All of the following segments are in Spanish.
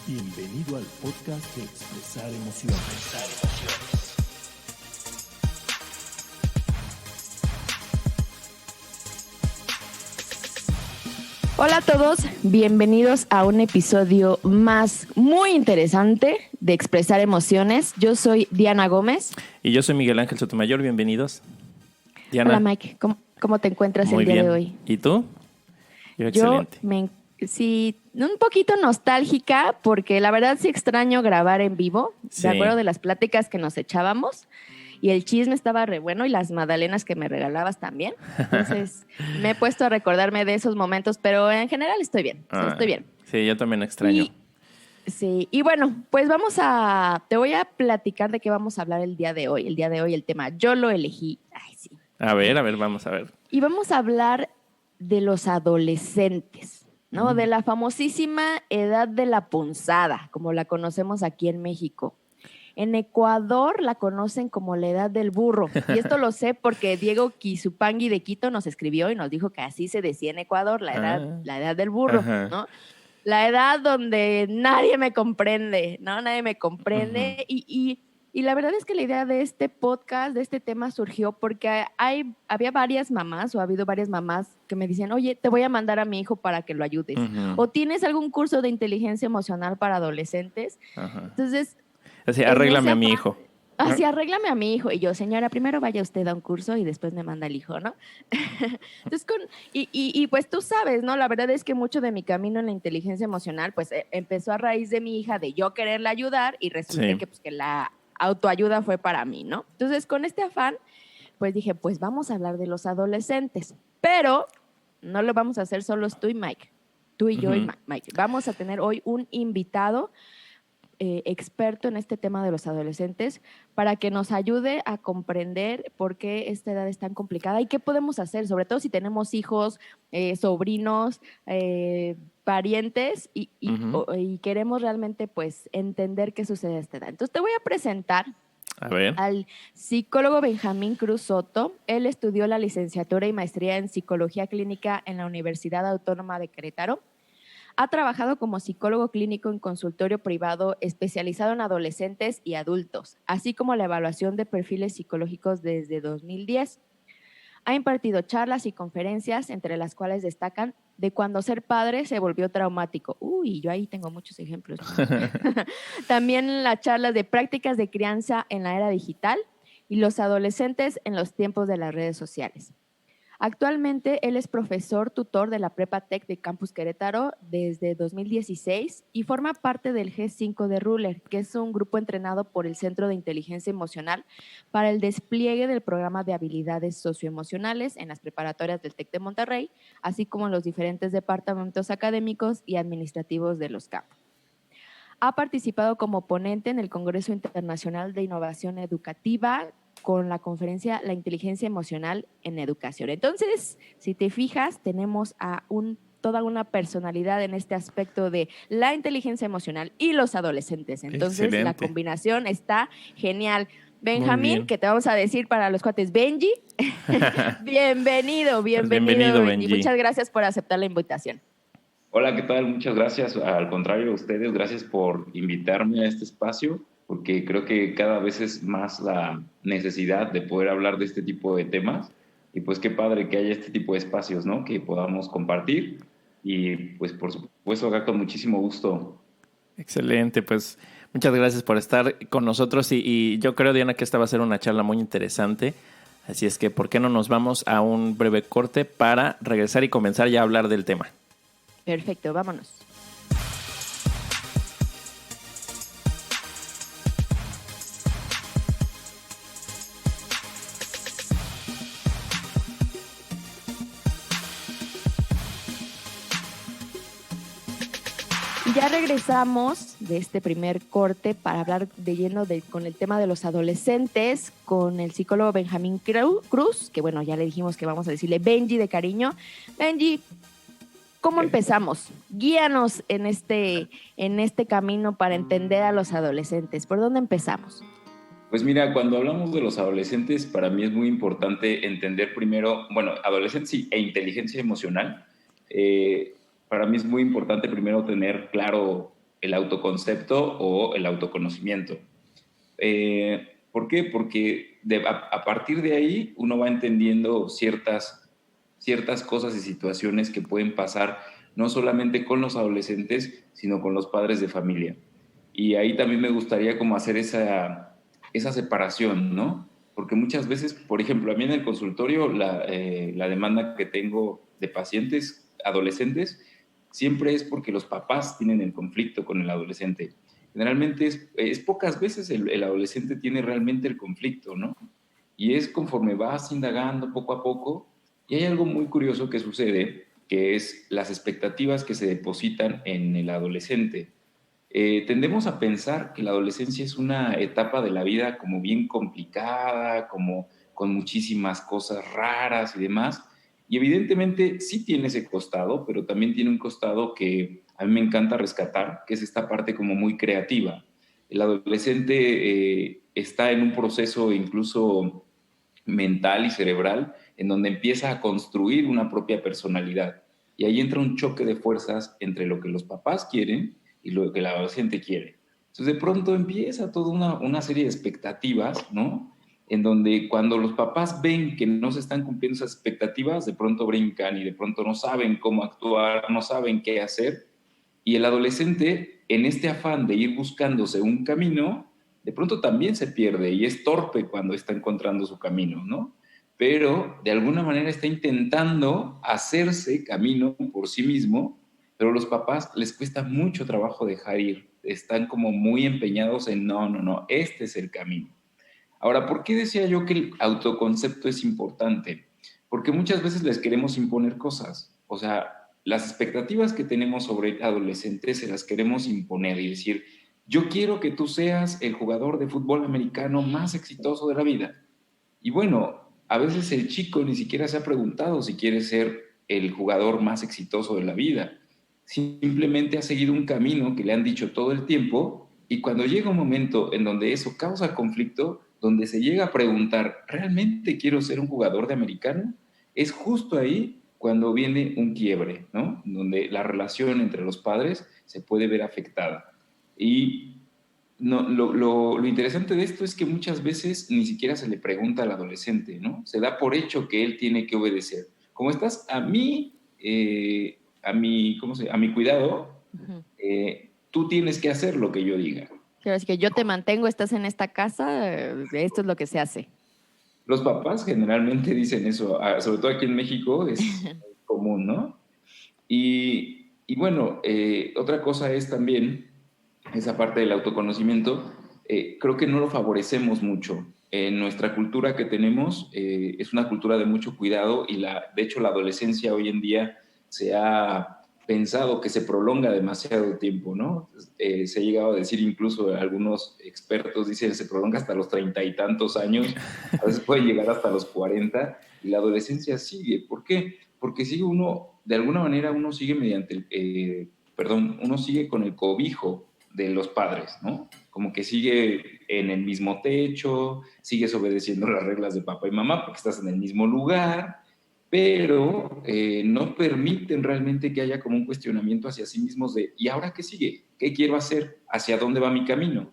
Bienvenido al podcast de Expresar Emociones. Hola a todos, bienvenidos a un episodio más muy interesante de Expresar Emociones. Yo soy Diana Gómez. Y yo soy Miguel Ángel Sotomayor, bienvenidos. Diana. Hola Mike, ¿cómo te encuentras Muy el día bien. de hoy? ¿Y tú? Yo excelente. Sí, un poquito nostálgica porque la verdad sí extraño grabar en vivo. Sí. De acuerdo de las pláticas que nos echábamos. Y el chisme estaba re bueno y las magdalenas que me regalabas también. Entonces me he puesto a recordarme de esos momentos, pero en general estoy bien. Estoy bien. Sí, yo también extraño. Y bueno, pues te voy a platicar de qué vamos a hablar el día de hoy. El día de hoy el tema, yo lo elegí. Ay, sí. A ver, vamos a ver. Y vamos a hablar de los adolescentes, ¿no? De la famosísima edad de la punzada, como la conocemos aquí en México. En Ecuador la conocen como la edad del burro. Y esto lo sé porque Diego Quizupangui de Quito nos escribió y nos dijo que así se decía en Ecuador, la edad del burro, Ajá. ¿no? La edad donde nadie me comprende, ¿no? Nadie me comprende. Y la verdad es que la idea de este podcast, de este tema, surgió porque había varias mamás o ha habido varias mamás que me dicen, oye, te voy a mandar a mi hijo para que lo ayudes. O tienes algún curso de inteligencia emocional para adolescentes. Ajá. Entonces... Así, arréglame a mi hijo. Así, arréglame a mi hijo. Y yo, señora, primero vaya usted a un curso y después me manda el hijo, ¿no? Entonces, pues tú sabes, ¿no? La verdad es que mucho de mi camino en la inteligencia emocional, pues empezó a raíz de mi hija, de yo quererla ayudar y resulta que la autoayuda fue para mí, ¿no? Entonces, con este afán, pues dije, pues vamos a hablar de los adolescentes. Pero no lo vamos a hacer solos tú y Mike. Tú y yo y Mike. Vamos a tener hoy un invitado experto en este tema de los adolescentes para que nos ayude a comprender por qué esta edad es tan complicada y qué podemos hacer, sobre todo si tenemos hijos, sobrinos, parientes y queremos realmente pues entender qué sucede a esta edad. Entonces te voy a presentar al psicólogo Benjamín Cruz Soto. Él estudió la licenciatura y maestría en psicología clínica en la Universidad Autónoma de Querétaro. Ha trabajado como psicólogo clínico en consultorio privado especializado en adolescentes y adultos, así como la evaluación de perfiles psicológicos desde 2010. Ha impartido charlas y conferencias, entre las cuales destacan de cuando ser padre se volvió traumático. Uy, yo ahí tengo muchos ejemplos. También las charlas de prácticas de crianza en la era digital y los adolescentes en los tiempos de las redes sociales. Actualmente él es profesor tutor de la Prepa Tech de Campus Querétaro desde 2016 y forma parte del G5 de Ruler, que es un grupo entrenado por el Centro de Inteligencia Emocional para el despliegue del programa de habilidades socioemocionales en las preparatorias del TEC de Monterrey, así como en los diferentes departamentos académicos y administrativos de los campos. Ha participado como ponente en el Congreso Internacional de Innovación Educativa con la conferencia La Inteligencia Emocional en Educación. Entonces, si te fijas, tenemos a toda una personalidad en este aspecto de la inteligencia emocional y los adolescentes. Entonces, excelente. La combinación está genial. Benjamín, que te vamos a decir para los cuates, Benji, bienvenido, Benji. Muchas gracias por aceptar la invitación. Hola, ¿qué tal? Muchas gracias. Al contrario, a ustedes, gracias por invitarme a este espacio, porque creo que cada vez es más la necesidad de poder hablar de este tipo de temas. Y pues qué padre que haya este tipo de espacios, ¿no? Que podamos compartir. Y pues por supuesto acá con muchísimo gusto. Excelente, pues muchas gracias por estar con nosotros. Y yo creo, Diana, que esta va a ser una charla muy interesante. Así es que, ¿por qué no nos vamos a un breve corte para regresar y comenzar ya a hablar del tema? Perfecto, vámonos. Ya regresamos de este primer corte para hablar de lleno con el tema de los adolescentes con el psicólogo Benjamín Cruz, que bueno, ya le dijimos que vamos a decirle Benji de cariño. Benji, ¿cómo empezamos? Guíanos en este camino para entender a los adolescentes. ¿Por dónde empezamos? Pues mira, cuando hablamos de los adolescentes, para mí es muy importante entender primero, bueno, adolescentes e inteligencia emocional. Para mí es muy importante primero tener claro el autoconcepto o el autoconocimiento. ¿Por qué? Porque a partir de ahí uno va entendiendo ciertas cosas y situaciones que pueden pasar no solamente con los adolescentes, sino con los padres de familia. Y ahí también me gustaría como hacer esa separación, ¿no? Porque muchas veces, por ejemplo, a mí en el consultorio, la demanda que tengo de pacientes adolescentes siempre es porque los papás tienen el conflicto con el adolescente. Generalmente es pocas veces el adolescente tiene realmente el conflicto, ¿no? Y es conforme vas indagando poco a poco. Y hay algo muy curioso que sucede, que es las expectativas que se depositan en el adolescente. Tendemos a pensar que la adolescencia es una etapa de la vida como bien complicada, como con muchísimas cosas raras y demás. Y evidentemente sí tiene ese costado, pero también tiene un costado que a mí me encanta rescatar, que es esta parte como muy creativa. El adolescente está en un proceso incluso mental y cerebral en donde empieza a construir una propia personalidad. Y ahí entra un choque de fuerzas entre lo que los papás quieren y lo que el adolescente quiere. Entonces de pronto empieza toda una serie de expectativas, ¿no? En donde cuando los papás ven que no se están cumpliendo esas expectativas, de pronto brincan y de pronto no saben cómo actuar, no saben qué hacer. Y el adolescente, en este afán de ir buscándose un camino, de pronto también se pierde y es torpe cuando está encontrando su camino, ¿no? Pero de alguna manera está intentando hacerse camino por sí mismo, pero a los papás les cuesta mucho trabajo dejar ir. Están como muy empeñados en no, este es el camino. Ahora, ¿por qué decía yo que el autoconcepto es importante? Porque muchas veces les queremos imponer cosas. O sea, las expectativas que tenemos sobre el adolescente se las queremos imponer y decir, yo quiero que tú seas el jugador de fútbol americano más exitoso de la vida. Y bueno, a veces el chico ni siquiera se ha preguntado si quiere ser el jugador más exitoso de la vida. Simplemente ha seguido un camino que le han dicho todo el tiempo y cuando llega un momento en donde eso causa conflicto, donde se llega a preguntar, ¿realmente quiero ser un jugador de americano? Es justo ahí cuando viene un quiebre, ¿no? Donde la relación entre los padres se puede ver afectada. Y no, lo interesante de esto es que muchas veces ni siquiera se le pregunta al adolescente, ¿no? Se da por hecho que él tiene que obedecer. Como estás a mi cuidado, tú tienes que hacer lo que yo diga. Quiero decir que yo te mantengo, estás en esta casa, esto es lo que se hace. Los papás generalmente dicen eso, sobre todo aquí en México es común, ¿no? Y bueno, otra cosa es también esa parte del autoconocimiento, creo que no lo favorecemos mucho. En nuestra cultura que tenemos es una cultura de mucho cuidado y de hecho la adolescencia hoy en día se ha pensado que se prolonga demasiado tiempo, ¿no? Se ha llegado a decir, incluso algunos expertos dicen se prolonga hasta los 30 y tantos años, a veces puede llegar hasta los 40 y la adolescencia sigue. ¿Por qué? Porque sigue uno, de alguna manera uno sigue uno sigue con el cobijo de los padres, ¿no? Como que sigue en el mismo techo, sigues obedeciendo las reglas de papá y mamá porque estás en el mismo lugar, pero no permiten realmente que haya como un cuestionamiento hacia sí mismos de ¿y ahora qué sigue? ¿Qué quiero hacer? ¿Hacia dónde va mi camino?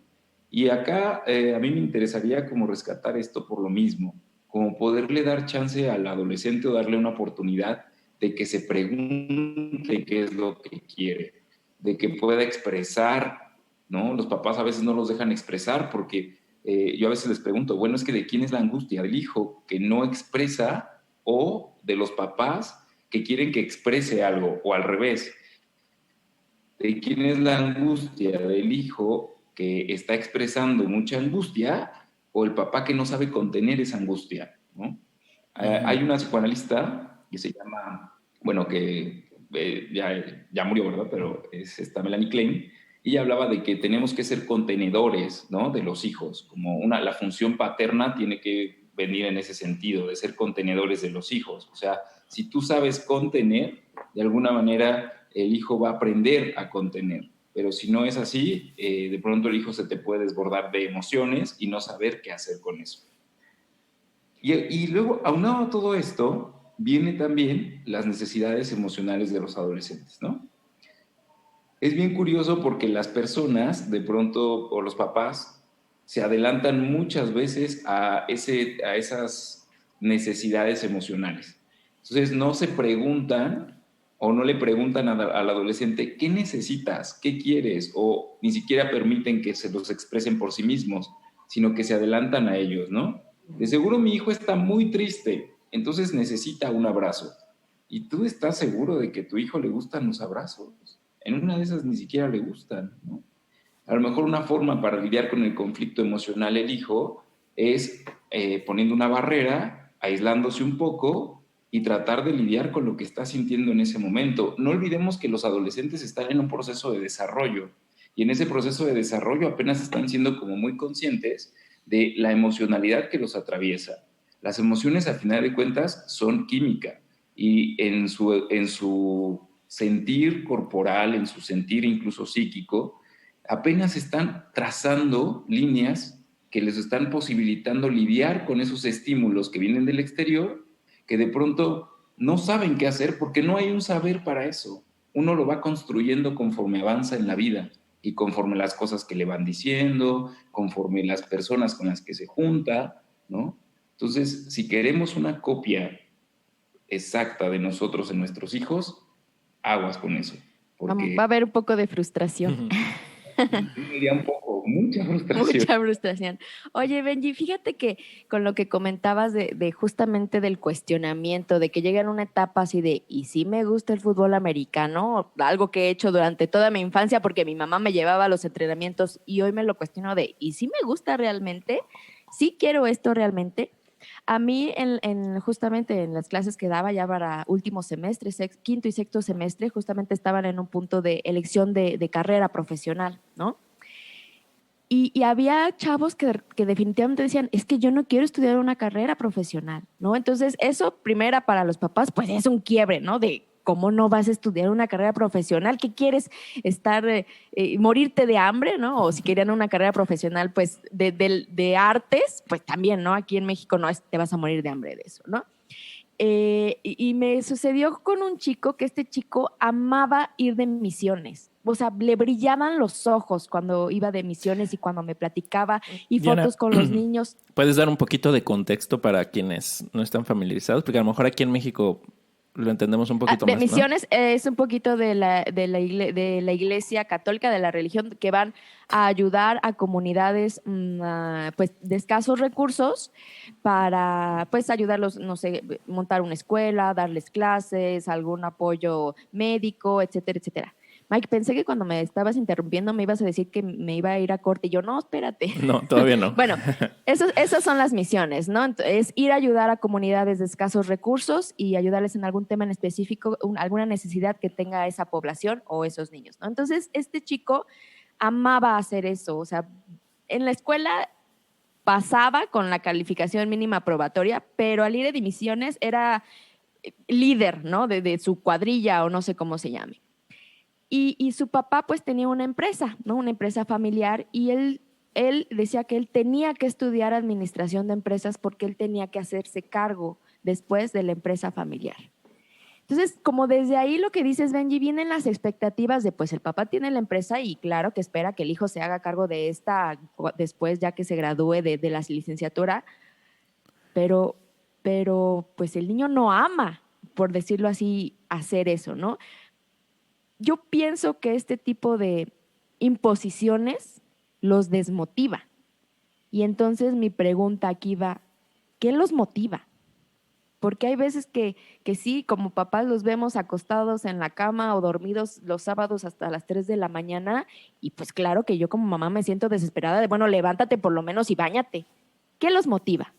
Y acá a mí me interesaría como rescatar esto por lo mismo, como poderle dar chance al adolescente o darle una oportunidad de que se pregunte qué es lo que quiere, de que pueda expresar, ¿no? Los papás a veces no los dejan expresar porque yo a veces les pregunto, bueno, es que ¿de quién es la angustia? ¿Del hijo que no expresa o de los papás que quieren que exprese algo? O al revés, ¿de quién es la angustia? ¿Del hijo que está expresando mucha angustia o el papá que no sabe contener esa angustia, ¿no? Hay una psicoanalista que se llama, bueno, que ya murió, ¿verdad? Pero es esta Melanie Klein, y ella hablaba de que tenemos que ser contenedores, ¿no? De los hijos, como la función paterna tiene que venir en ese sentido, de ser contenedores de los hijos. O sea, si tú sabes contener, de alguna manera el hijo va a aprender a contener. Pero si no es así, de pronto el hijo se te puede desbordar de emociones y no saber qué hacer con eso. Y luego, aunado a todo esto, viene también las necesidades emocionales de los adolescentes, ¿no? es bien curioso porque las personas, de pronto, o los papás, se adelantan muchas veces a esas necesidades emocionales. Entonces, no se preguntan o no le preguntan al adolescente qué necesitas, qué quieres, o ni siquiera permiten que se los expresen por sí mismos, sino que se adelantan a ellos, ¿no? De seguro mi hijo está muy triste, entonces necesita un abrazo. ¿Y tú estás seguro de que a tu hijo le gustan los abrazos? En una de esas ni siquiera le gustan, ¿no? A lo mejor una forma para lidiar con el conflicto emocional del hijo es poniendo una barrera, aislándose un poco y tratar de lidiar con lo que está sintiendo en ese momento. No olvidemos que los adolescentes están en un proceso de desarrollo y en ese proceso de desarrollo apenas están siendo como muy conscientes de la emocionalidad que los atraviesa. Las emociones, a final de cuentas, son química y en su sentir corporal, en su sentir incluso psíquico, apenas están trazando líneas que les están posibilitando lidiar con esos estímulos que vienen del exterior, que de pronto no saben qué hacer porque no hay un saber para eso. Uno lo va construyendo conforme avanza en la vida y conforme las cosas que le van diciendo, conforme las personas con las que se junta, ¿no? Entonces, si queremos una copia exacta de nosotros en nuestros hijos, aguas con eso. Va a haber un poco de frustración. Diría un poco, mucha frustración. Mucha frustración. Oye, Benji, fíjate que con lo que comentabas de justamente del cuestionamiento, de que llegan a una etapa así de, ¿y si me gusta el fútbol americano? Algo que he hecho durante toda mi infancia porque mi mamá me llevaba a los entrenamientos y hoy me lo cuestiono de, ¿y si me gusta realmente? ¿Sí quiero esto realmente? A mí, justamente en las clases que daba ya para último semestre, quinto y sexto semestre, justamente estaban en un punto de elección de carrera profesional, ¿no? Y había chavos que definitivamente decían, es que yo no quiero estudiar una carrera profesional, ¿no? Entonces, eso, primera, para los papás, pues es un quiebre, ¿no? De cómo no vas a estudiar una carrera profesional, ¿qué quieres estar, morirte de hambre, ¿no? O si querían una carrera profesional, pues, de artes, pues también, ¿no? Aquí en México no te vas a morir de hambre de eso, ¿no? Y me sucedió con un chico que este chico amaba ir de misiones. O sea, le brillaban los ojos cuando iba de misiones y cuando me platicaba y Diana, fotos con los niños. ¿Puedes dar un poquito de contexto para quienes no están familiarizados? Porque a lo mejor aquí en México lo entendemos un poquito más, De misiones, ¿no? Es un poquito de la iglesia católica, de la religión, que van a ayudar a comunidades pues, de escasos recursos para pues, ayudarlos, no sé, montar una escuela, darles clases, algún apoyo médico, etcétera, etcétera. Mike, pensé que cuando me estabas interrumpiendo me ibas a decir que me iba a ir a corte. Y yo, no, espérate. No, todavía no. Bueno, esas son las misiones, ¿no? Es ir a ayudar a comunidades de escasos recursos y ayudarles en algún tema en específico, alguna necesidad que tenga esa población o esos niños, ¿no? Entonces, este chico amaba hacer eso. O sea, en la escuela pasaba con la calificación mínima probatoria, pero al ir de misiones era líder, ¿no? De su cuadrilla o no sé cómo se llame. Y su papá pues tenía una empresa, ¿no? Una empresa familiar y él decía que él tenía que estudiar administración de empresas porque él tenía que hacerse cargo después de la empresa familiar. Entonces, como desde ahí lo que dices, Benji, vienen las expectativas de pues el papá tiene la empresa y claro que espera que el hijo se haga cargo de esta después ya que se gradúe de la licenciatura, pero pues el niño no ama, por decirlo así, hacer eso, ¿no? Yo pienso que este tipo de imposiciones los desmotiva. Y entonces mi pregunta aquí va, ¿qué los motiva? Porque hay veces que sí, como papás los vemos acostados en la cama o dormidos los sábados hasta las 3 de la mañana y pues claro que yo como mamá me siento desesperada de, bueno, levántate por lo menos y báñate. ¿Qué los motiva?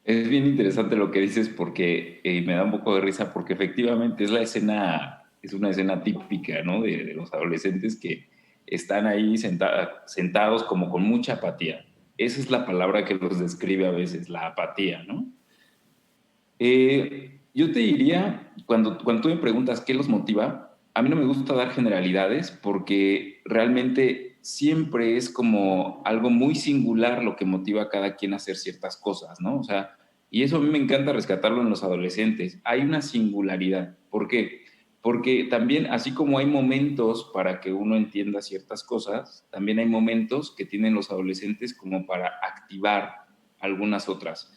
Es bien interesante lo que dices porque me da un poco de risa porque efectivamente es una escena típica, ¿no? de los adolescentes que están ahí sentados como con mucha apatía. Esa es la palabra que los describe a veces, la apatía, ¿no? Yo te diría, cuando tú me preguntas qué los motiva, a mí no me gusta dar generalidades porque realmente siempre es como algo muy singular lo que motiva a cada quien a hacer ciertas cosas, ¿no? O sea, y eso a mí me encanta rescatarlo en los adolescentes. Hay una singularidad. ¿Por qué? porque también, así como hay momentos para que uno entienda ciertas cosas, también hay momentos que tienen los adolescentes como para activar algunas otras.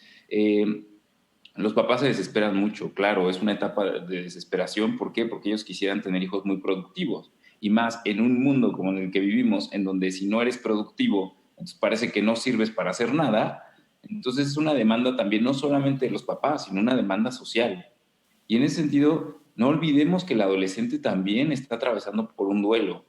Los papás se desesperan mucho, claro, es una etapa de desesperación. ¿Por qué? Porque ellos quisieran tener hijos muy productivos, y más en un mundo como en el que vivimos, en donde si no eres productivo, entonces parece que no sirves para hacer nada. Entonces es una demanda también no solamente de los papás, sino una demanda social. Y en ese sentido, no olvidemos que el adolescente también está atravesando por un duelo.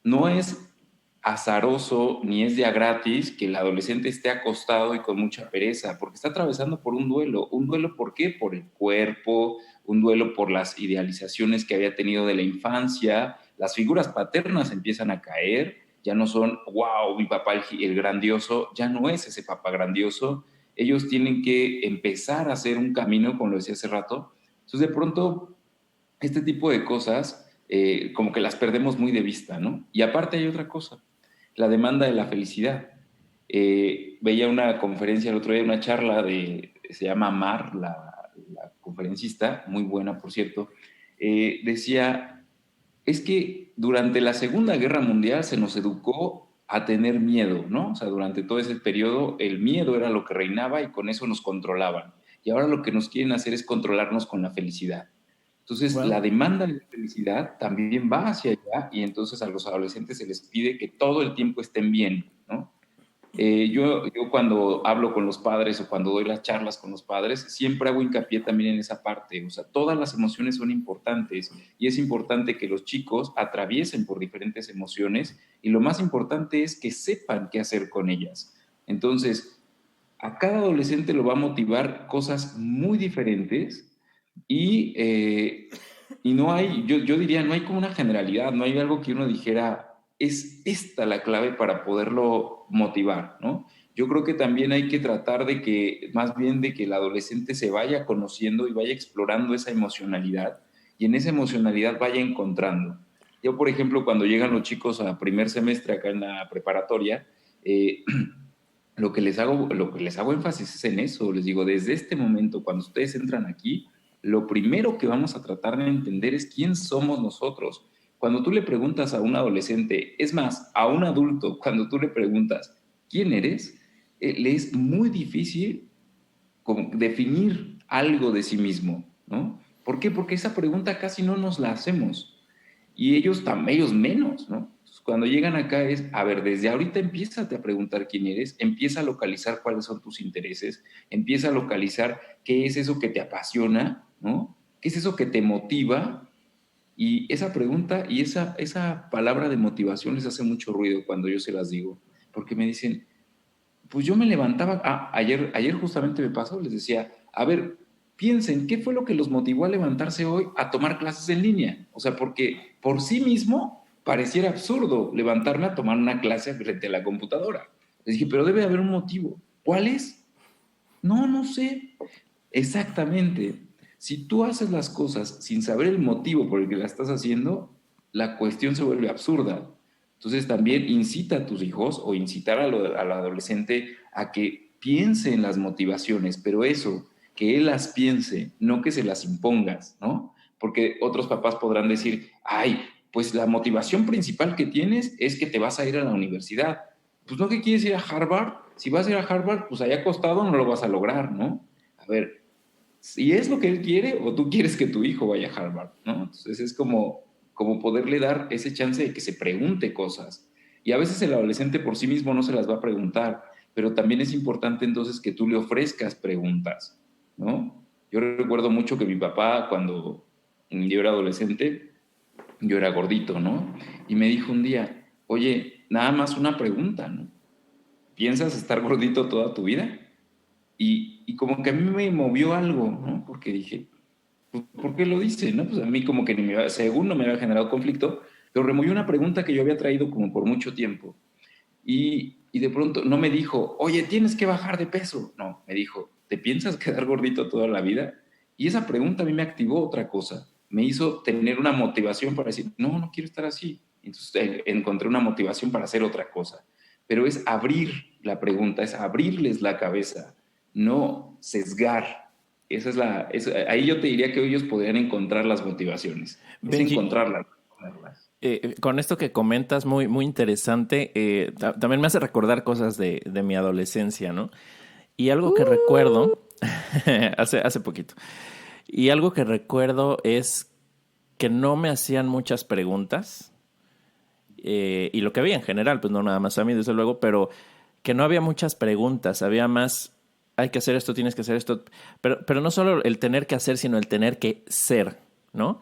No es azaroso ni es día gratis que el adolescente esté acostado y con mucha pereza, porque está atravesando por un duelo. ¿Un duelo por qué? Por el cuerpo, un duelo por las idealizaciones que había tenido de la infancia. Las figuras paternas empiezan a caer, ya no son, wow, mi papá el grandioso, ya no es ese papá grandioso. Ellos tienen que empezar a hacer un camino, como lo decía hace rato. Entonces, de pronto, este tipo de cosas como que las perdemos muy de vista, ¿no? Y aparte hay otra cosa, la demanda de la felicidad. Veía una conferencia el otro día, una charla se llama Mar, la conferencista, muy buena, por cierto, decía, es que durante la Segunda Guerra Mundial se nos educó a tener miedo, ¿no? O sea, durante todo ese periodo el miedo era lo que reinaba y con eso nos controlaban. Y ahora lo que nos quieren hacer es controlarnos con la felicidad. Entonces, la demanda de felicidad también va hacia allá, y entonces a los adolescentes se les pide que todo el tiempo estén bien, ¿no? Yo cuando hablo con los padres o cuando doy las charlas con los padres, siempre hago hincapié también en esa parte. O sea, todas las emociones son importantes, y es importante que los chicos atraviesen por diferentes emociones, y lo más importante es que sepan qué hacer con ellas. Entonces, a cada adolescente lo va a motivar cosas muy diferentes, y no hay, yo diría, no hay como una generalidad, no hay algo que uno dijera, es esta la clave para poderlo motivar, ¿no? Yo creo que también hay que tratar de que, más bien de que el adolescente se vaya conociendo y vaya explorando esa emocionalidad, y en esa emocionalidad vaya encontrando. Yo, por ejemplo, cuando llegan los chicos a primer semestre acá en la preparatoria, lo que les hago énfasis es en eso. Les digo, desde este momento, cuando ustedes entran aquí, lo primero que vamos a tratar de entender es quién somos nosotros. Cuando tú le preguntas a un adolescente, es más, a un adulto, cuando tú le preguntas quién eres, le es muy difícil como definir algo de sí mismo, ¿no? ¿Por qué? Porque esa pregunta casi no nos la hacemos, y ellos menos, ¿no? Entonces, cuando llegan acá es, a ver, desde ahorita empiézate a preguntar quién eres, empieza a localizar cuáles son tus intereses, empieza a localizar qué es eso que te apasiona, ¿no? ¿Qué es eso que te motiva? Y esa pregunta y esa palabra de motivación les hace mucho ruido cuando yo se las digo, porque me dicen, pues yo me levantaba, ayer justamente me pasó, les decía, a ver, piensen, ¿qué fue lo que los motivó a levantarse hoy a tomar clases en línea? O sea, porque por sí mismo pareciera absurdo levantarme a tomar una clase frente a la computadora. Les dije, pero debe haber un motivo. ¿Cuál es? No sé. Exactamente. Si tú haces las cosas sin saber el motivo por el que las estás haciendo, la cuestión se vuelve absurda. Entonces también incita a tus hijos o incitar al adolescente a que piense en las motivaciones, pero eso, que él las piense, no que se las impongas, ¿no? Porque otros papás podrán decir, ay, pues la motivación principal que tienes es que te vas a ir a la universidad. Pues no, que quieres ir a Harvard. Si vas a ir a Harvard, pues allá acostado no lo vas a lograr, ¿no? A ver, si es lo que él quiere o tú quieres que tu hijo vaya a Harvard, ¿no? Entonces es como poderle dar ese chance de que se pregunte cosas. Y a veces el adolescente por sí mismo no se las va a preguntar, pero también es importante entonces que tú le ofrezcas preguntas, ¿no? Yo recuerdo mucho que mi papá, cuando yo era adolescente, yo era gordito, ¿no? Y me dijo un día, oye, nada más una pregunta, ¿no? ¿Piensas estar gordito toda tu vida? Y como que a mí me movió algo, ¿no? Porque dije, pues, ¿por qué lo dice? ¿No? Pues a mí como que según no me había generado conflicto, pero removió una pregunta que yo había traído como por mucho tiempo. Y de pronto no me dijo, oye, tienes que bajar de peso. No, me dijo, ¿te piensas quedar gordito toda la vida? Y esa pregunta a mí me activó otra cosa. Me hizo tener una motivación para decir, no quiero estar así. Entonces encontré una motivación para hacer otra cosa. Pero es abrir la pregunta, es abrirles la cabeza, no sesgar ahí yo te diría que ellos podrían encontrar las motivaciones. Benji, encontrarlas. Con esto que comentas, muy, muy interesante, también me hace recordar cosas de mi adolescencia, ¿no? Y algo que recuerdo, hace poquito, y algo que recuerdo es que no me hacían muchas preguntas, y lo que había en general, pues no nada más a mí, desde luego, pero que no había muchas preguntas, había más, hay que hacer esto, tienes que hacer esto, pero no solo el tener que hacer, sino el tener que ser, ¿no?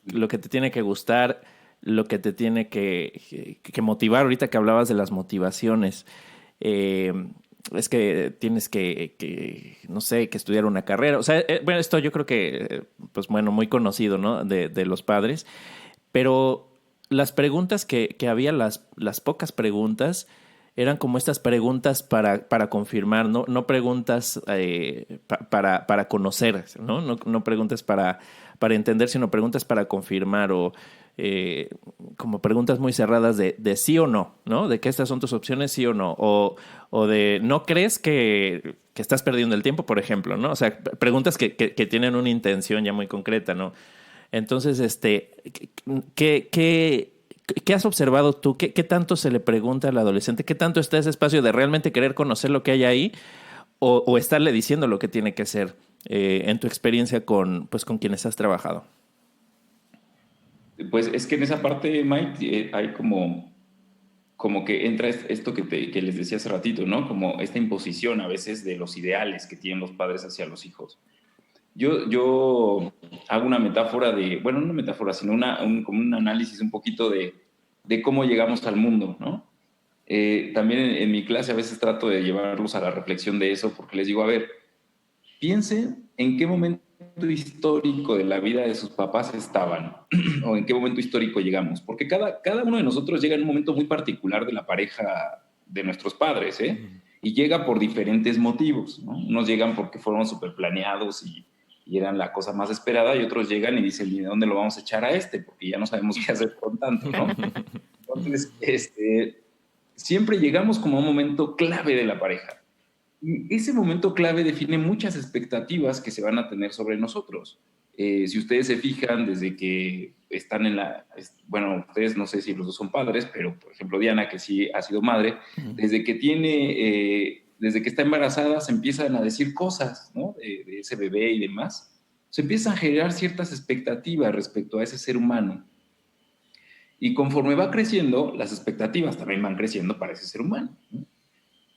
Lo que te tiene que gustar, lo que te tiene que motivar. Ahorita que hablabas de las motivaciones, es que tienes no sé, que estudiar una carrera. O sea, bueno, esto yo creo que, pues bueno, muy conocido, ¿no? De los padres. Pero las preguntas que había, las pocas preguntas, eran como estas preguntas para confirmar, no preguntas para conocer, ¿no? No preguntas para entender, sino preguntas para confirmar o como preguntas muy cerradas de sí o no, ¿no? De que estas son tus opciones, sí o no. O de ¿no crees que estás perdiendo el tiempo, por ejemplo, ¿no? O sea, preguntas que tienen una intención ya muy concreta, ¿no? Entonces, ¿qué has observado tú? ¿Qué tanto se le pregunta al adolescente? ¿Qué tanto está ese espacio de realmente querer conocer lo que hay ahí? O estarle diciendo lo que tiene que ser en tu experiencia con quienes has trabajado. Pues es que en esa parte, Mike, hay como que entra esto que les decía hace ratito, ¿no? Como esta imposición a veces de los ideales que tienen los padres hacia los hijos. Yo hago una metáfora no una metáfora, sino como un análisis un poquito de cómo llegamos al mundo, ¿no? También en mi clase a veces trato de llevarlos a la reflexión de eso, porque les digo, a ver, piensen en qué momento histórico de la vida de sus papás estaban o en qué momento histórico llegamos, porque cada uno de nosotros llega en un momento muy particular de la pareja de nuestros padres, y llega por diferentes motivos, ¿no? Unos llegan porque fueron súper planeados y eran la cosa más esperada, y otros llegan y dicen, ¿y de dónde lo vamos a echar a porque ya no sabemos qué hacer con tanto, ¿no? Entonces, siempre llegamos como a un momento clave de la pareja. Y ese momento clave define muchas expectativas que se van a tener sobre nosotros. Si ustedes se fijan, desde que están bueno, ustedes no sé si los dos son padres, pero por ejemplo Diana, que sí ha sido madre, desde que está embarazada se empiezan a decir cosas, ¿no? De ese bebé y demás. Se empiezan a generar ciertas expectativas respecto a ese ser humano. Y conforme va creciendo, las expectativas también van creciendo para ese ser humano, ¿no?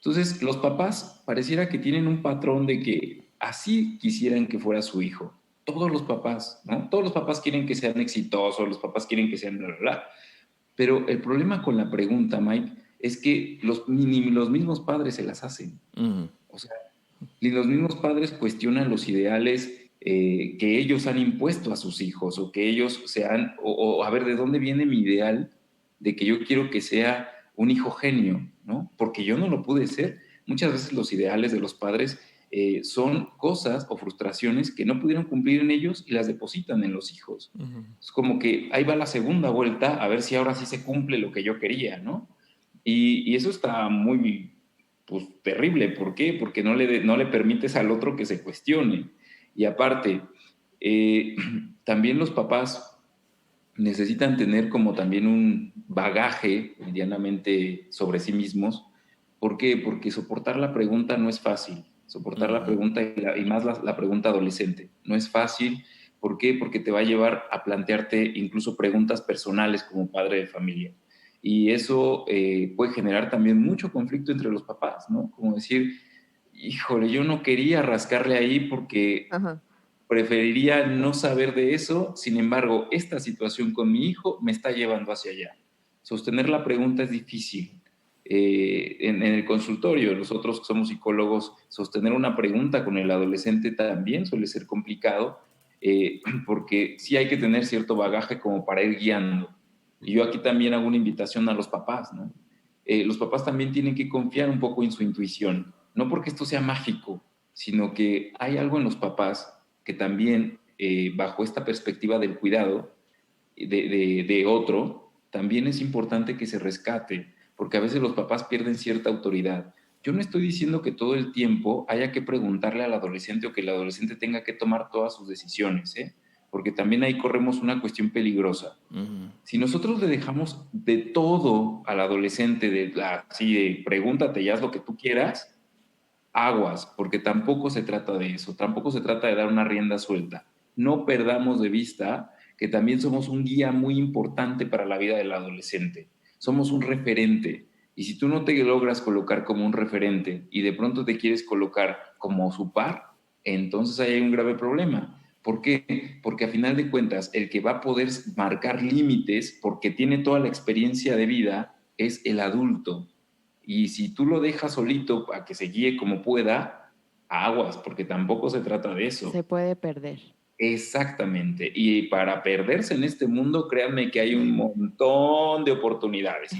Entonces, los papás pareciera que tienen un patrón de que así quisieran que fuera su hijo. Todos los papás, ¿no? Todos los papás quieren que sean exitosos, los papás quieren que sean bla, bla, bla. Pero el problema con la pregunta, Mike, es que ni los mismos padres se las hacen. O sea, ni los mismos padres cuestionan los ideales que ellos han impuesto a sus hijos, o que ellos o a ver, ¿de dónde viene mi ideal de que yo quiero que sea un hijo genio, ¿no? Porque yo no lo pude ser. Muchas veces los ideales de los padres son cosas o frustraciones que no pudieron cumplir en ellos y las depositan en los hijos. Es como que ahí va la segunda vuelta a ver si ahora sí se cumple lo que yo quería, ¿no? Y eso está muy, pues, terrible. ¿Por qué? Porque no le permites al otro que se cuestione. Y aparte, también los papás necesitan tener como también un bagaje medianamente sobre sí mismos. ¿Por qué? Porque soportar la pregunta no es fácil. Soportar la pregunta y más la pregunta adolescente no es fácil. ¿Por qué? Porque te va a llevar a plantearte incluso preguntas personales como padre de familia. Y eso puede generar también mucho conflicto entre los papás, ¿no? Como decir, híjole, yo no quería rascarle ahí porque preferiría no saber de eso. Sin embargo, esta situación con mi hijo me está llevando hacia allá. Sostener la pregunta es difícil. En el consultorio, nosotros que somos psicólogos, sostener una pregunta con el adolescente también suele ser complicado, porque sí hay que tener cierto bagaje como para ir guiando. Y yo aquí también hago una invitación a los papás, ¿no? Los papás también tienen que confiar un poco en su intuición, no porque esto sea mágico, sino que hay algo en los papás que también, bajo esta perspectiva del cuidado de otro, también es importante que se rescate, porque a veces los papás pierden cierta autoridad. yo no estoy diciendo que todo el tiempo haya que preguntarle al adolescente o que el adolescente tenga que tomar todas sus decisiones, porque también ahí corremos una cuestión peligrosa. Uh-huh. Si nosotros le dejamos de todo al adolescente, así de pregúntate y haz lo que tú quieras, aguas, porque tampoco se trata de eso, tampoco se trata de dar una rienda suelta. No perdamos de vista que también somos un guía muy importante para la vida del adolescente. Somos un referente. Y si tú no te logras colocar como un referente y de pronto te quieres colocar como su par, entonces ahí hay un grave problema. ¿Por qué? Porque a final de cuentas, el que va a poder marcar límites porque tiene toda la experiencia de vida es el adulto. Y si tú lo dejas solito a que se guíe como pueda, aguas, porque tampoco se trata de eso. Se puede perder. Exactamente. Y para perderse en este mundo, créanme que hay un montón de oportunidades.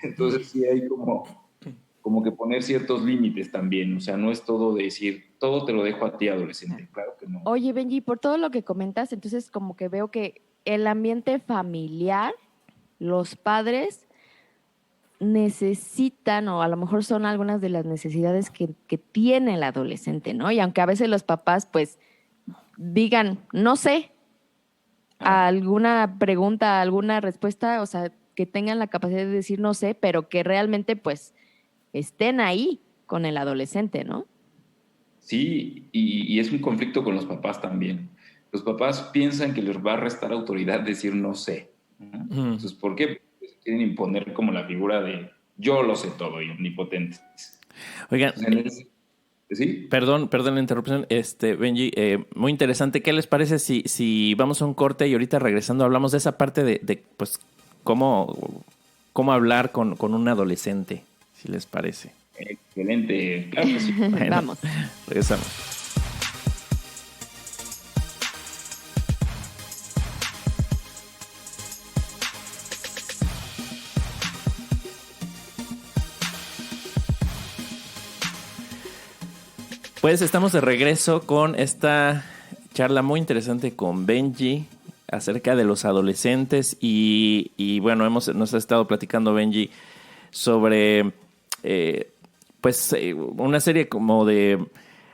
Entonces sí hay como que poner ciertos límites también. O sea, no es todo decir, todo te lo dejo a ti, adolescente. Claro que no. Oye, Benji, por todo lo que comentas, entonces como que veo que el ambiente familiar, los padres necesitan, o a lo mejor son algunas de las necesidades que tiene el adolescente, ¿no? Y aunque a veces los papás, pues, digan, no sé, a alguna pregunta, alguna respuesta, o sea, que tengan la capacidad de decir no sé, pero que realmente, pues, estén ahí con el adolescente, ¿no? Sí, y es un conflicto con los papás también. Los papás piensan que les va a restar autoridad decir no sé, ¿no? Entonces, ¿por qué? Pues quieren imponer como la figura de yo lo sé todo y omnipotentes. Oigan, ¿sí? Perdón la interrupción, Benji, muy interesante. ¿Qué les parece si vamos a un corte y ahorita regresando hablamos de esa parte de pues cómo hablar con un adolescente, si les parece? Excelente, claro que sí. Bueno, vamos. Regresamos. Pues estamos de regreso con esta charla muy interesante con Benji acerca de los adolescentes y bueno, nos ha estado platicando Benji sobre una serie como de,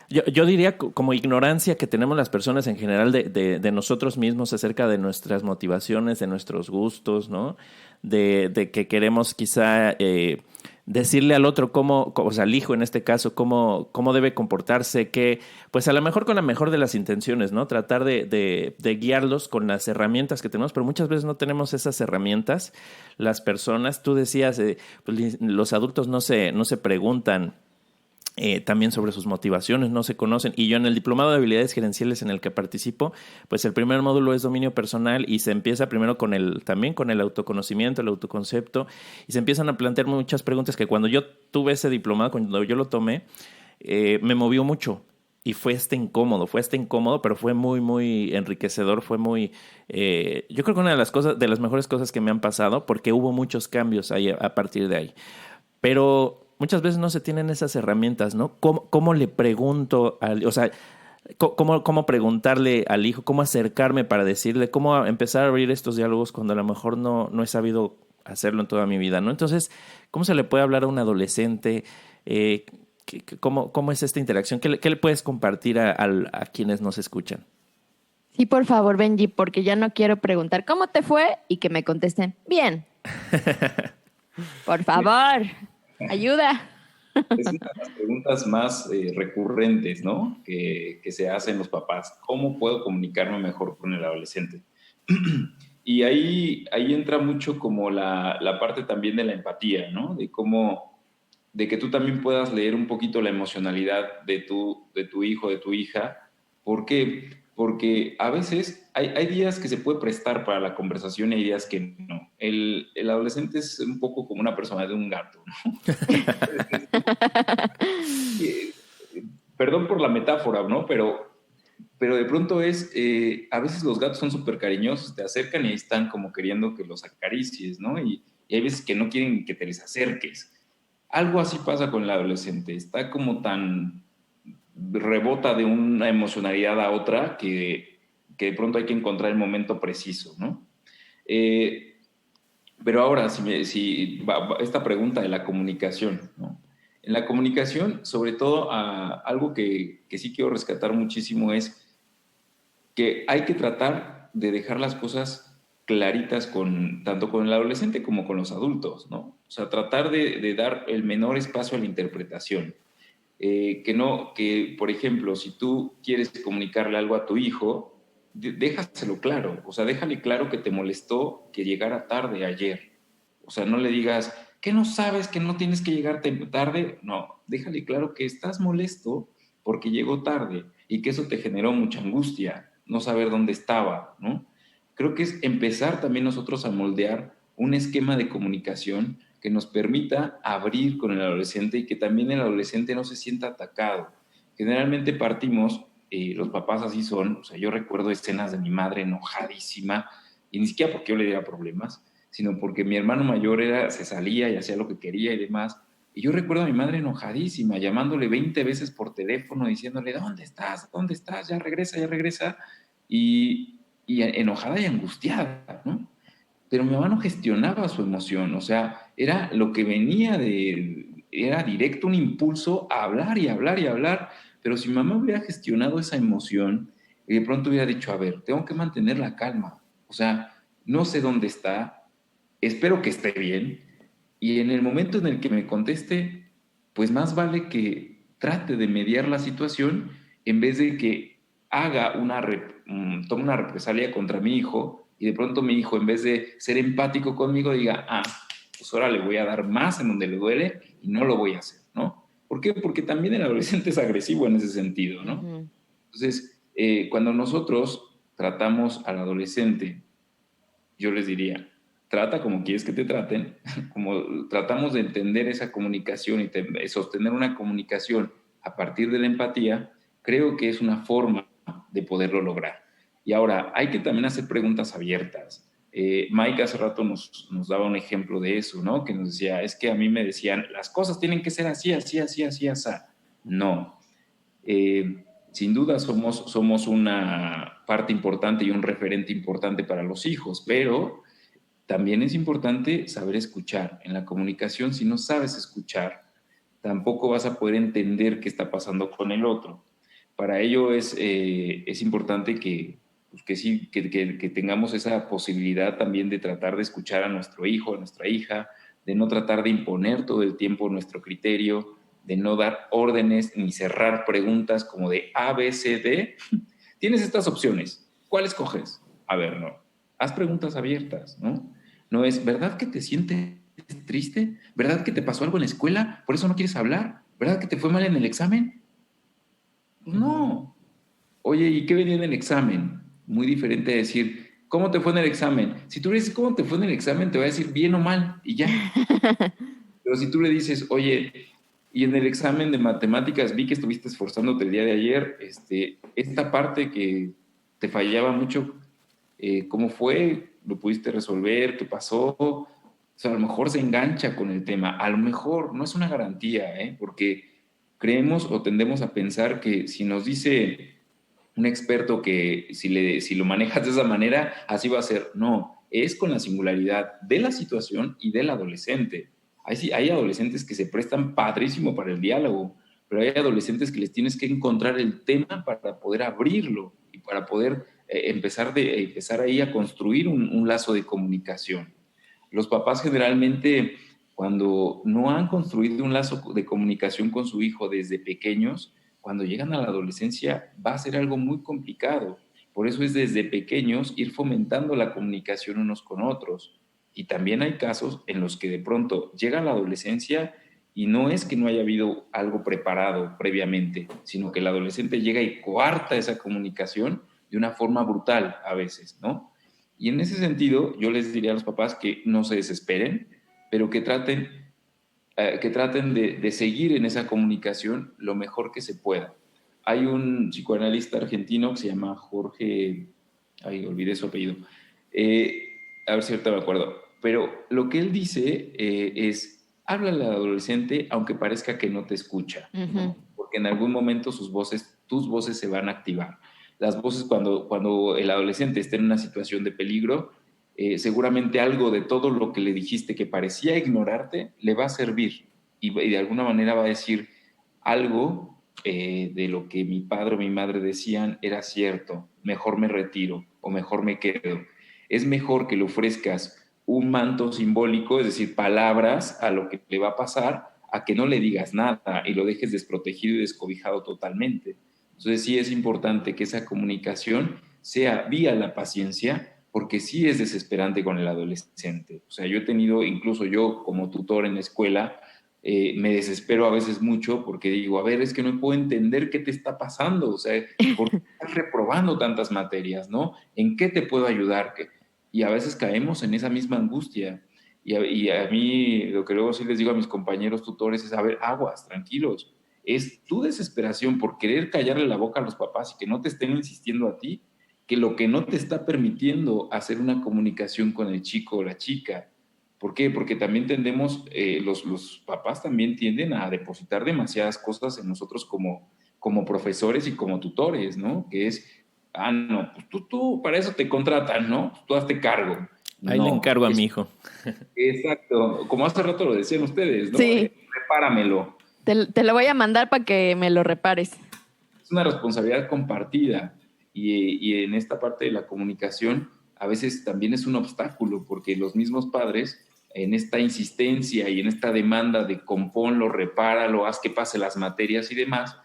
yo diría como ignorancia que tenemos las personas en general de nosotros mismos acerca de nuestras motivaciones, de nuestros gustos, ¿no? De que queremos quizá decirle al otro o sea, al hijo en este caso, cómo debe comportarse, que pues a lo mejor con la mejor de las intenciones, ¿no? Tratar de guiarlos con las herramientas que tenemos, pero muchas veces no tenemos esas herramientas. Las personas, tú decías, pues, los adultos no se preguntan también sobre sus motivaciones, no se conocen. Y yo en el diplomado de habilidades gerenciales en el que participo, pues el primer módulo es dominio personal y se empieza primero también con el autoconocimiento, el autoconcepto, y se empiezan a plantear muchas preguntas que cuando yo tuve ese diplomado, cuando yo lo tomé, me movió mucho. Y fue incómodo, pero fue muy, muy enriquecedor, fue muy... yo creo que una de las mejores cosas que me han pasado, porque hubo muchos cambios ahí a partir de ahí. Pero muchas veces no se tienen esas herramientas, ¿no? ¿Cómo le pregunto o sea, cómo preguntarle al hijo, cómo acercarme para decirle, cómo empezar a abrir estos diálogos cuando a lo mejor no he sabido hacerlo en toda mi vida, ¿no? Entonces, ¿cómo se le puede hablar a un adolescente? ¿Cómo es esta interacción? ¿Qué le puedes compartir a quienes nos escuchan? Sí, por favor, Benji, porque ya no quiero preguntar ¿cómo te fue? Y que me contesten, bien. Por favor, ayuda. Es una de las preguntas más recurrentes, ¿no? Que se hacen los papás. ¿Cómo puedo comunicarme mejor con el adolescente? Y ahí entra mucho como la parte también de la empatía, ¿no? De que tú también puedas leer un poquito la emocionalidad de tu hijo, de tu hija. ¿Por qué? Porque a veces hay días que se puede prestar para la conversación y hay días que no. El adolescente es un poco como una persona de un gato, ¿no? Perdón por la metáfora, ¿no? Pero de pronto a veces los gatos son súper cariñosos, te acercan y están como queriendo que los acaricies, ¿no? Y hay veces que no quieren que te les acerques. Algo así pasa con el adolescente, está como tan rebota de una emocionalidad a otra que de pronto hay que encontrar el momento preciso, ¿no? Pero ahora, esta pregunta de la comunicación, ¿no? En la comunicación, sobre todo, algo que sí quiero rescatar muchísimo es que hay que tratar de dejar las cosas claritas tanto con el adolescente como con los adultos, ¿no? O sea, tratar de dar el menor espacio a la interpretación. Que, por ejemplo, si tú quieres comunicarle algo a tu hijo, déjaselo claro. O sea, déjale claro que te molestó que llegara tarde ayer. O sea, no le digas, ¿qué no sabes que no tienes que llegar tarde? No, déjale claro que estás molesto porque llegó tarde y que eso te generó mucha angustia, no saber dónde estaba, ¿no? Creo que es empezar también nosotros a moldear un esquema de comunicación que nos permita abrir con el adolescente y que también el adolescente no se sienta atacado. Generalmente partimos, los papás así son, o sea, yo recuerdo escenas de mi madre enojadísima, y ni siquiera porque yo le diera problemas, sino porque mi hermano mayor se salía y hacía lo que quería y demás. Y yo recuerdo a mi madre enojadísima, llamándole 20 veces por teléfono, diciéndole, ¿dónde estás? ¿Dónde estás? Ya regresa, ya regresa. Y enojada y angustiada, ¿no? Pero mi mamá no gestionaba su emoción, o sea, era lo que venía era directo un impulso a hablar y hablar y hablar, pero si mi mamá hubiera gestionado esa emoción y de pronto hubiera dicho, a ver, tengo que mantener la calma, o sea, no sé dónde está, espero que esté bien, y en el momento en el que me conteste, pues más vale que trate de mediar la situación en vez de que tome una represalia contra mi hijo y de pronto mi hijo, en vez de ser empático conmigo, diga, pues ahora le voy a dar más en donde le duele y no lo voy a hacer, ¿no? ¿Por qué? Porque también el adolescente es agresivo en ese sentido, ¿no? Uh-huh. Entonces, cuando nosotros tratamos al adolescente, yo les diría, trata como quieres que te traten, como tratamos de entender esa comunicación y sostener una comunicación a partir de la empatía, creo que es una forma de poderlo lograr. Y ahora, hay que también hacer preguntas abiertas. Mike hace rato nos daba un ejemplo de eso, ¿no? Que nos decía, es que a mí me decían, las cosas tienen que ser así, así, así, así, así. No. Sin duda somos una parte importante y un referente importante para los hijos, pero también es importante saber escuchar. En la comunicación, si no sabes escuchar, tampoco vas a poder entender qué está pasando con el otro. Para ello es importante que tengamos esa posibilidad también de tratar de escuchar a nuestro hijo, a nuestra hija, de no tratar de imponer todo el tiempo nuestro criterio, de no dar órdenes ni cerrar preguntas como de A, B, C, D. Tienes estas opciones. ¿Cuál escoges? A ver, no. Haz preguntas abiertas, ¿no? No es, ¿verdad que te sientes triste? ¿Verdad que te pasó algo en la escuela? ¿Por eso no quieres hablar? ¿Verdad que te fue mal en el examen? No. Oye, ¿y qué venía en el examen? Muy diferente a decir, ¿cómo te fue en el examen? Si tú le dices, ¿cómo te fue en el examen? Te va a decir bien o mal y ya. Pero si tú le dices, oye, y en el examen de matemáticas vi que estuviste esforzándote el día de ayer, esta parte que te fallaba mucho, ¿cómo fue? ¿Lo pudiste resolver? ¿Qué pasó? O sea, a lo mejor se engancha con el tema. A lo mejor no es una garantía, porque creemos o tendemos a pensar que si nos dice un experto que si lo manejas de esa manera, así va a ser. No, es con la singularidad de la situación y del adolescente. Hay adolescentes que se prestan padrísimo para el diálogo, pero hay adolescentes que les tienes que encontrar el tema para poder abrirlo y para poder empezar ahí a construir un lazo de comunicación. Los papás generalmente, cuando no han construido un lazo de comunicación con su hijo desde pequeños, cuando llegan a la adolescencia va a ser algo muy complicado. Por eso es desde pequeños ir fomentando la comunicación unos con otros. Y también hay casos en los que de pronto llega la adolescencia y no es que no haya habido algo preparado previamente, sino que el adolescente llega y coarta esa comunicación de una forma brutal a veces, ¿no? Y en ese sentido, yo les diría a los papás que no se desesperen, pero que traten de seguir en esa comunicación lo mejor que se pueda. Hay un psicoanalista argentino que se llama Jorge, olvidé su apellido, a ver si ahorita me acuerdo, pero lo que él dice es, háblale al adolescente aunque parezca que no te escucha, ¿no? Porque en algún momento tus voces se van a activar. Las voces cuando el adolescente esté en una situación de peligro, seguramente algo de todo lo que le dijiste que parecía ignorarte le va a servir. y de alguna manera va a decir algo de lo que mi padre o mi madre decían era cierto, mejor me retiro o mejor me quedo. Es mejor que le ofrezcas un manto simbólico, es decir, palabras a lo que le va a pasar, a que no le digas nada y lo dejes desprotegido y descobijado totalmente. Entonces sí es importante que esa comunicación sea vía la paciencia, porque sí es desesperante con el adolescente. O sea, yo he tenido, incluso yo como tutor en la escuela, me desespero a veces mucho porque digo, a ver, es que no puedo entender qué te está pasando, o sea, ¿por qué estás reprobando tantas materias, no? ¿En qué te puedo ayudar? Y a veces caemos en esa misma angustia. Y a mí, lo que luego sí les digo a mis compañeros tutores es, a ver, aguas, tranquilos. Es tu desesperación por querer callarle la boca a los papás y que no te estén insistiendo a ti, que lo que no te está permitiendo hacer una comunicación con el chico o la chica. ¿Por qué? Porque también tendemos, los papás también tienden a depositar demasiadas cosas en nosotros como profesores y como tutores, ¿no? Que es, no, pues tú para eso te contratan, ¿no? Tú hazte cargo. Ahí le encargo a mi hijo. Exacto, como hace rato lo decían ustedes, ¿no? Sí. Repáramelo. Te lo voy a mandar para que me lo repares. Es una responsabilidad compartida y en esta parte de la comunicación a veces también es un obstáculo porque los mismos padres en esta insistencia y en esta demanda de compónlo, repáralo, haz que pase las materias y demás,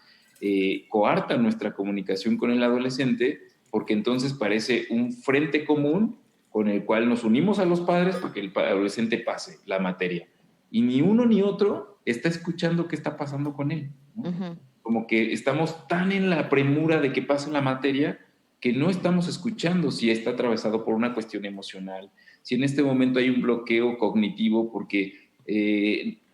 coartan nuestra comunicación con el adolescente porque entonces parece un frente común con el cual nos unimos a los padres para que el adolescente pase la materia. Y ni uno ni otro está escuchando qué está pasando con él, ¿no? Uh-huh. Como que estamos tan en la premura de que pase la materia que no estamos escuchando si está atravesado por una cuestión emocional, si en este momento hay un bloqueo cognitivo porque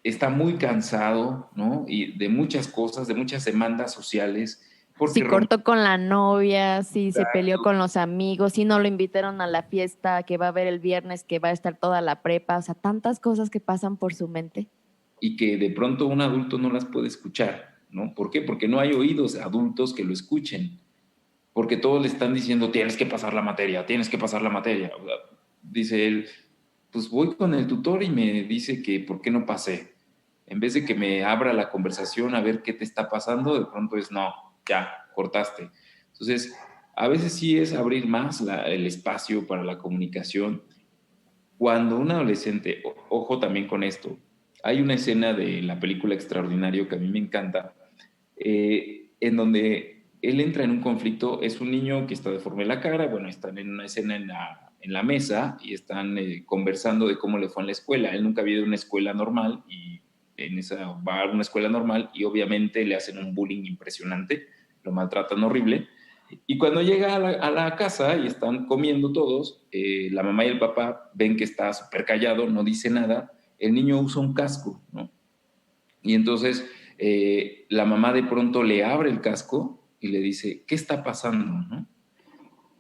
está muy cansado, ¿no? Y de muchas cosas, de muchas demandas sociales. Si cortó con la novia, si se peleó con los amigos, si no lo invitaron a la fiesta que va a haber el viernes, que va a estar toda la prepa, o sea, tantas cosas que pasan por su mente. Y que de pronto un adulto no las puede escuchar, ¿no? ¿Por qué? Porque no hay oídos adultos que lo escuchen. Porque todos le están diciendo, tienes que pasar la materia, tienes que pasar la materia. O sea, dice él, pues voy con el tutor y me dice que ¿por qué no pasé? En vez de que me abra la conversación a ver qué te está pasando, de pronto es no, ya, cortaste. Entonces, a veces sí es abrir más el espacio para la comunicación. Cuando un adolescente, ojo también con esto, hay una escena de la película Extraordinario que a mí me encanta, en donde él entra en un conflicto, es un niño que está deforme la cara, bueno, están en una escena en la mesa y están conversando de cómo le fue en la escuela. Él nunca había ido a una escuela normal y va a una escuela normal y obviamente le hacen un bullying impresionante, lo maltratan horrible. Y cuando llega a la casa y están comiendo todos, la mamá y el papá ven que está súper callado, no dice nada, el niño usa un casco, ¿no? Y entonces la mamá de pronto le abre el casco y le dice, ¿qué está pasando? ¿No?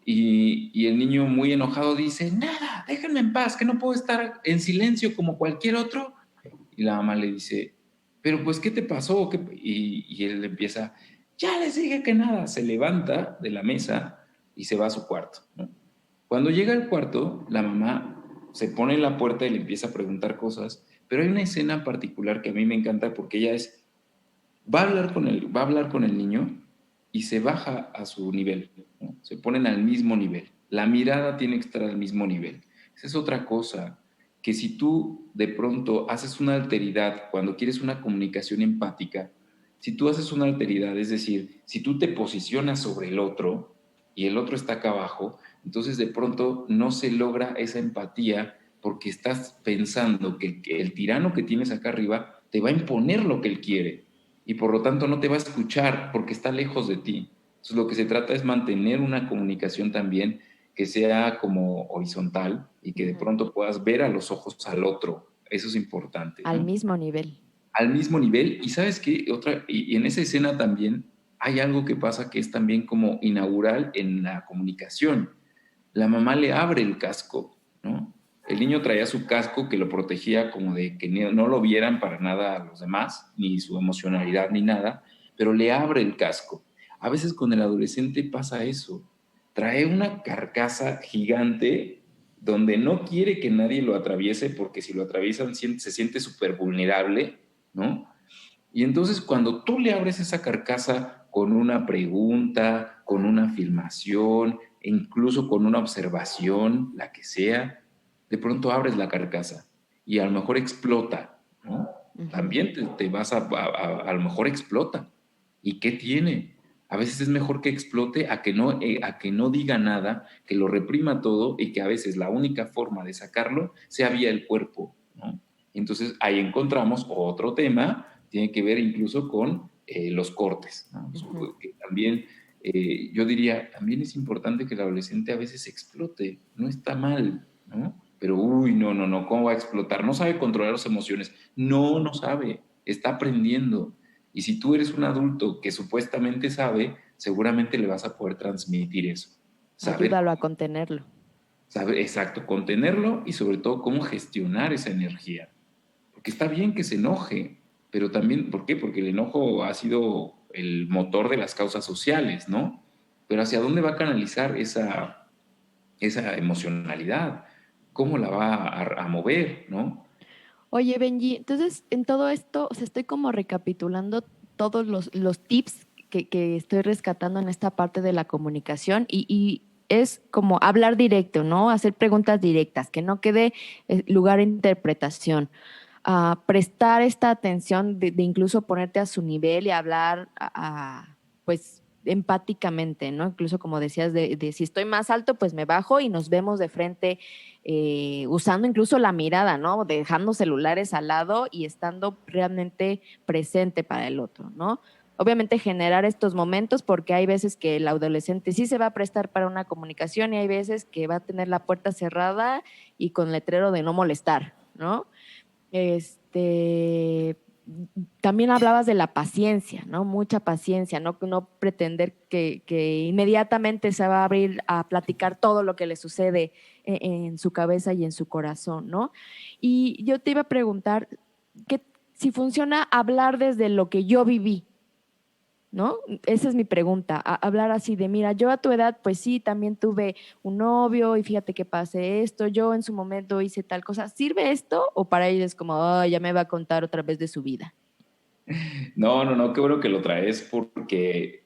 Y el niño muy enojado dice, nada, déjenme en paz, que no puedo estar en silencio como cualquier otro. Y la mamá le dice, pero pues, ¿qué te pasó? Y él empieza, ya les dije que nada. Se levanta de la mesa y se va a su cuarto, ¿no? Cuando llega al cuarto, la mamá se pone en la puerta y le empieza a preguntar cosas, pero hay una escena particular que a mí me encanta porque ella va a hablar con el niño y se baja a su nivel, ¿no? Se ponen al mismo nivel. La mirada tiene que estar al mismo nivel. Esa es otra cosa, que si tú de pronto haces una alteridad cuando quieres una comunicación empática, si tú haces una alteridad, es decir, si tú te posicionas sobre el otro y el otro está acá abajo, entonces de pronto no se logra esa empatía porque estás pensando que el tirano que tienes acá arriba te va a imponer lo que él quiere y por lo tanto no te va a escuchar porque está lejos de ti. Entonces lo que se trata es mantener una comunicación también que sea como horizontal y que de pronto puedas ver a los ojos al otro. Eso es importante, ¿no? Al mismo nivel. Al mismo nivel. Y ¿sabes qué? Y en esa escena también hay algo que pasa que es también como inaugural en la comunicación. La mamá le abre el casco, ¿no? El niño traía su casco que lo protegía como de que no lo vieran para nada a los demás, ni su emocionalidad ni nada, pero le abre el casco. A veces con el adolescente pasa eso. Trae una carcasa gigante donde no quiere que nadie lo atraviese porque si lo atraviesan se siente súper vulnerable, ¿no? Y entonces cuando tú le abres esa carcasa con una pregunta, con una afirmación, e incluso con una observación, la que sea, de pronto abres la carcasa y a lo mejor explota, ¿no? También te vas a lo mejor explota. ¿Y qué tiene? A veces es mejor que explote a que no diga nada, que lo reprima todo y que a veces la única forma de sacarlo sea vía el cuerpo, ¿no? Entonces ahí encontramos otro tema, tiene que ver incluso con los cortes, ¿no? Que también, yo diría, también es importante que el adolescente a veces explote, no está mal, ¿no? Pero, no, ¿cómo va a explotar? No sabe controlar las emociones. No sabe, está aprendiendo. Y si tú eres un adulto que supuestamente sabe, seguramente le vas a poder transmitir eso. Ayúdalo a contenerlo. Exacto, contenerlo y sobre todo cómo gestionar esa energía. Porque está bien que se enoje, pero también, ¿por qué? Porque el enojo ha sido el motor de las causas sociales, ¿no? Pero ¿hacia dónde va a canalizar esa emocionalidad? ¿Cómo la va a mover, no? Oye, Benji, entonces en todo esto, o sea, estoy como recapitulando todos los tips que estoy rescatando en esta parte de la comunicación y es como hablar directo, ¿no? Hacer preguntas directas, que no quede lugar a interpretación. Prestar esta atención de incluso ponerte a su nivel y hablar pues empáticamente, ¿no? Incluso como decías, de si estoy más alto, pues me bajo y nos vemos de frente, usando incluso la mirada, ¿no? Dejando celulares al lado y estando realmente presente para el otro, ¿no? Obviamente generar estos momentos porque hay veces que el adolescente sí se va a prestar para una comunicación y hay veces que va a tener la puerta cerrada y con letrero de no molestar, ¿no? También hablabas de la paciencia, ¿no? Mucha paciencia, no pretender que inmediatamente se va a abrir a platicar todo lo que le sucede en su cabeza y en su corazón, ¿no? Y yo te iba a preguntar si funciona hablar desde lo que yo viví, ¿no? Esa es mi pregunta, hablar así de, mira, yo a tu edad, pues sí, también tuve un novio y fíjate que pasé esto, yo en su momento hice tal cosa. ¿Sirve esto o para ellos es como, ya me va a contar otra vez de su vida? No, qué bueno que lo traes porque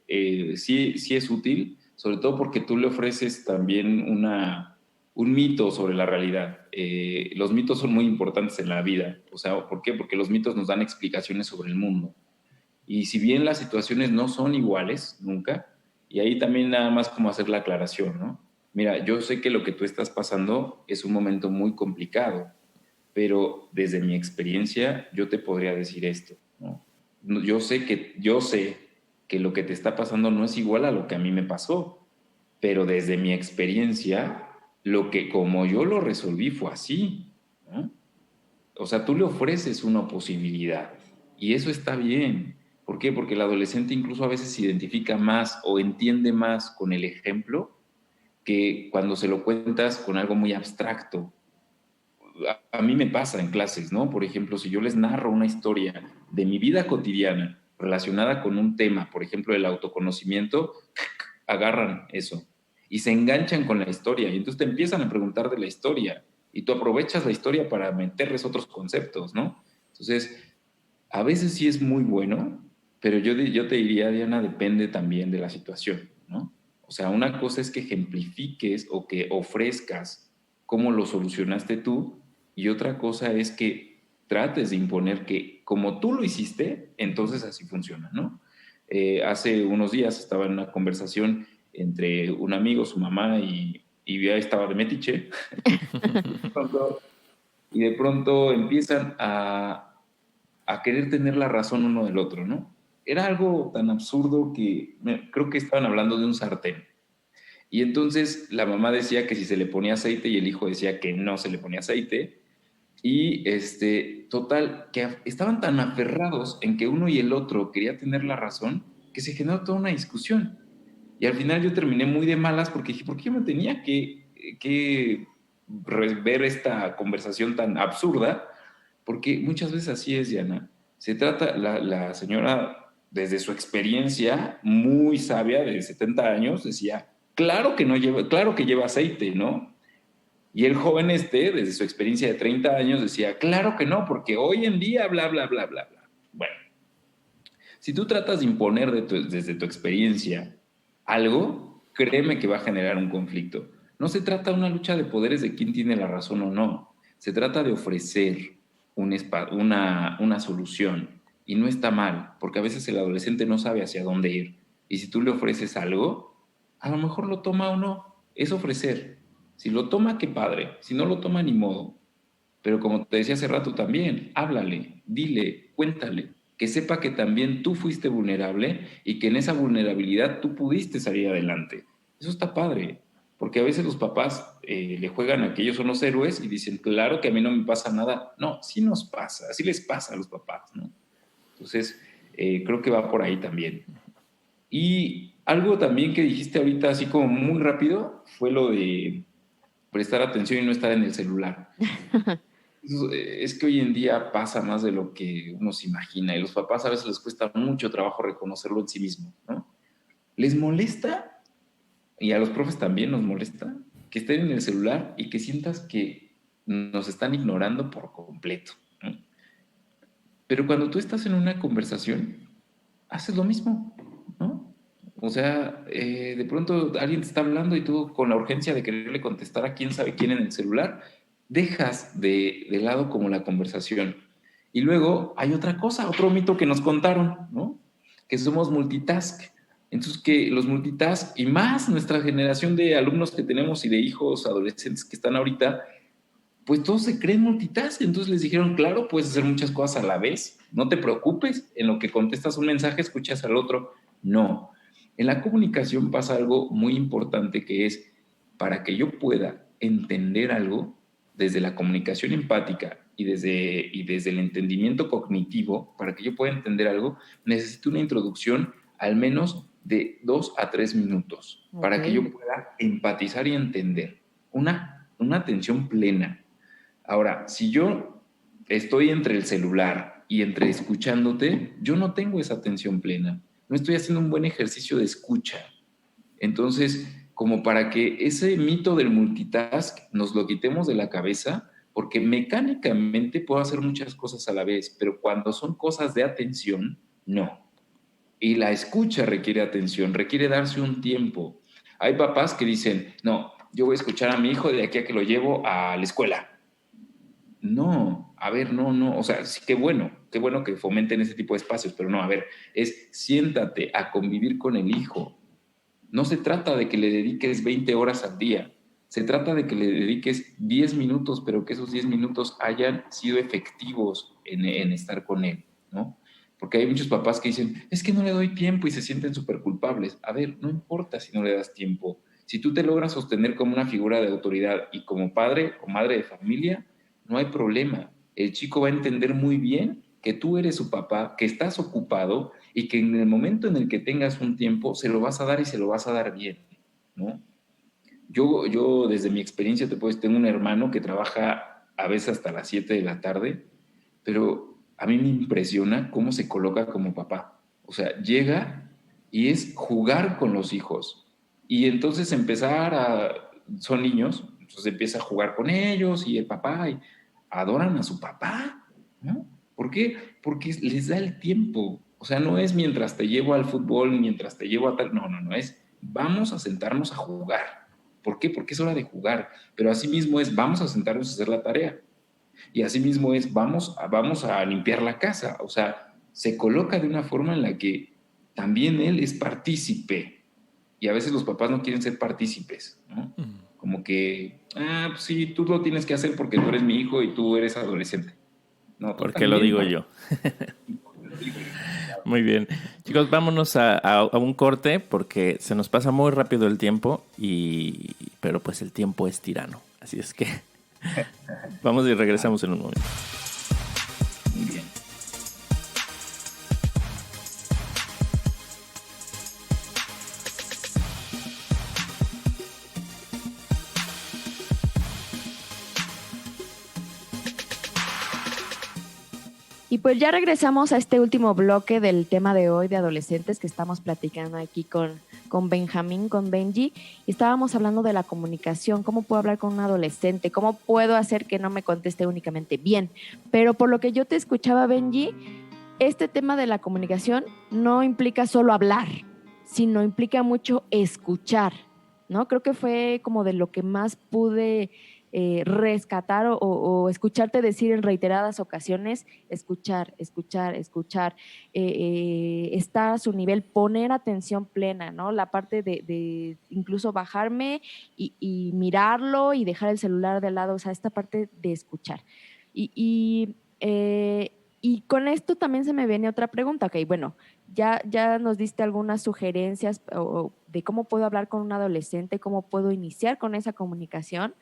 sí es útil, sobre todo porque tú le ofreces también un mito sobre la realidad. Los mitos son muy importantes en la vida, o sea, ¿por qué? Porque los mitos nos dan explicaciones sobre el mundo. Y si bien las situaciones no son iguales nunca, y ahí también nada más como hacer la aclaración, ¿no? Mira, yo sé que lo que tú estás pasando es un momento muy complicado, pero desde mi experiencia yo te podría decir esto, ¿no? Yo sé que lo que te está pasando no es igual a lo que a mí me pasó, pero desde mi experiencia, como yo lo resolví fue así, ¿no? O sea, tú le ofreces una posibilidad y eso está bien. ¿Por qué? Porque el adolescente incluso a veces se identifica más o entiende más con el ejemplo que cuando se lo cuentas con algo muy abstracto. A mí me pasa en clases, ¿no? Por ejemplo, si yo les narro una historia de mi vida cotidiana relacionada con un tema, por ejemplo, el autoconocimiento, agarran eso y se enganchan con la historia y entonces te empiezan a preguntar de la historia y tú aprovechas la historia para meterles otros conceptos, ¿no? Entonces, a veces sí es muy bueno, pero yo te diría, Diana, depende también de la situación, ¿no? O sea, una cosa es que ejemplifiques o que ofrezcas cómo lo solucionaste tú y otra cosa es que trates de imponer que como tú lo hiciste, entonces así funciona, ¿no? Hace unos días estaba en una conversación entre un amigo, su mamá y ya estaba de metiche y de pronto empiezan a querer tener la razón uno del otro, ¿no? Era algo tan absurdo que creo que estaban hablando de un sartén. Y entonces la mamá decía que si se le ponía aceite y el hijo decía que no se le ponía aceite. Y total, que estaban tan aferrados en que uno y el otro quería tener la razón que se generó toda una discusión. Y al final yo terminé muy de malas porque dije, ¿por qué yo me tenía que ver esta conversación tan absurda? Porque muchas veces así es, Diana. Se trata, la señora, desde su experiencia muy sabia, de 70 años, decía, claro que lleva aceite, ¿no? Y el joven desde su experiencia de 30 años, decía, claro que no, porque hoy en día, bla, bla, bla, bla, bla. Si tú tratas de imponer desde tu experiencia algo, créeme que va a generar un conflicto. No se trata de una lucha de poderes de quién tiene la razón o no. Se trata de ofrecer una solución. Y no está mal, porque a veces el adolescente no sabe hacia dónde ir. Y si tú le ofreces algo, a lo mejor lo toma o no. Es ofrecer. Si lo toma, qué padre. Si no lo toma, ni modo. Pero como te decía hace rato también, háblale, dile, cuéntale. Que sepa que también tú fuiste vulnerable y que en esa vulnerabilidad tú pudiste salir adelante. Eso está padre. Porque a veces los papás le juegan a que ellos son los héroes y dicen, claro que a mí no me pasa nada. No, sí nos pasa, así les pasa a los papás, ¿no? Entonces, creo que va por ahí también. Y algo también que dijiste ahorita, así como muy rápido, fue lo de prestar atención y no estar en el celular. Es que hoy en día pasa más de lo que uno se imagina y los papás a veces les cuesta mucho trabajo reconocerlo en sí mismos, ¿no? Les molesta, y a los profes también nos molesta, que estén en el celular y que sientas que nos están ignorando por completo, ¿no? Pero cuando tú estás en una conversación, haces lo mismo, ¿no? O sea, de pronto alguien te está hablando y tú con la urgencia de quererle contestar a quién sabe quién en el celular, dejas de lado como la conversación. Y luego hay otra cosa, otro mito que nos contaron, ¿no? Que somos multitask. Entonces, que los multitask, y más nuestra generación de alumnos que tenemos y de hijos adolescentes que están ahorita, pues todos se creen multitask. Entonces les dijeron, claro, puedes hacer muchas cosas a la vez. No te preocupes, en lo que contestas un mensaje, escuchas al otro. No. En la comunicación pasa algo muy importante que es, para que yo pueda entender algo, desde la comunicación empática y desde el entendimiento cognitivo, para que yo pueda entender algo, necesito una introducción al menos de 2 a 3 minutos, para que yo pueda empatizar y entender. Una atención plena. Ahora, si yo estoy entre el celular y entre escuchándote, yo no tengo esa atención plena. No estoy haciendo un buen ejercicio de escucha. Entonces, como para que ese mito del multitask nos lo quitemos de la cabeza, porque mecánicamente puedo hacer muchas cosas a la vez, pero cuando son cosas de atención, no. Y la escucha requiere atención, requiere darse un tiempo. Hay papás que dicen, no, yo voy a escuchar a mi hijo de aquí a que lo llevo a la escuela. No, a ver, no, o sea, sí, qué bueno que fomenten ese tipo de espacios, pero no, a ver, es siéntate a convivir con el hijo. No se trata de que le dediques 20 horas al día, se trata de que le dediques 10 minutos, pero que esos 10 minutos hayan sido efectivos en estar con él, ¿no? Porque hay muchos papás que dicen, es que no le doy tiempo y se sienten súper culpables. A ver, no importa si no le das tiempo. Si tú te logras sostener como una figura de autoridad y como padre o madre de familia, no hay problema. El chico va a entender muy bien que tú eres su papá, que estás ocupado y que en el momento en el que tengas un tiempo se lo vas a dar y se lo vas a dar bien, ¿no? Yo desde mi experiencia te puedo decir, tengo un hermano que trabaja a veces hasta las 7 de la tarde, pero a mí me impresiona cómo se coloca como papá. O sea, llega y es jugar con los hijos. Y entonces son niños, entonces empieza a jugar con ellos y el papá, y adoran a su papá, ¿no? ¿Por qué? Porque les da el tiempo. O sea, no es mientras te llevo al fútbol, mientras te llevo a tal, no, es vamos a sentarnos a jugar. ¿Por qué? Porque es hora de jugar. Pero asimismo es vamos a sentarnos a hacer la tarea. Y asimismo es vamos a limpiar la casa. O sea, se coloca de una forma en la que también él es partícipe. Y a veces los papás no quieren ser partícipes, ¿no? Como que, pues sí, tú lo tienes que hacer porque tú eres mi hijo y tú eres adolescente. No, porque lo digo yo. Muy bien. Chicos, vámonos a un corte porque se nos pasa muy rápido el tiempo, pero pues el tiempo es tirano. Así es que vamos y regresamos en un momento. Muy bien. Y pues ya regresamos a este último bloque del tema de hoy de adolescentes que estamos platicando aquí con Benjamín, con Benji. Y estábamos hablando de la comunicación, cómo puedo hablar con un adolescente, cómo puedo hacer que no me conteste únicamente bien. Pero por lo que yo te escuchaba, Benji, este tema de la comunicación no implica solo hablar, sino implica mucho escuchar, ¿no? Creo que fue como de lo que más pude rescatar o escucharte decir en reiteradas ocasiones, escuchar, estar a su nivel, poner atención plena, ¿no? La parte de incluso bajarme y mirarlo y dejar el celular de lado, o sea, esta parte de escuchar. Y con esto también se me viene otra pregunta. Ok, bueno, ya nos diste algunas sugerencias de cómo puedo hablar con un adolescente, cómo puedo iniciar con esa comunicación,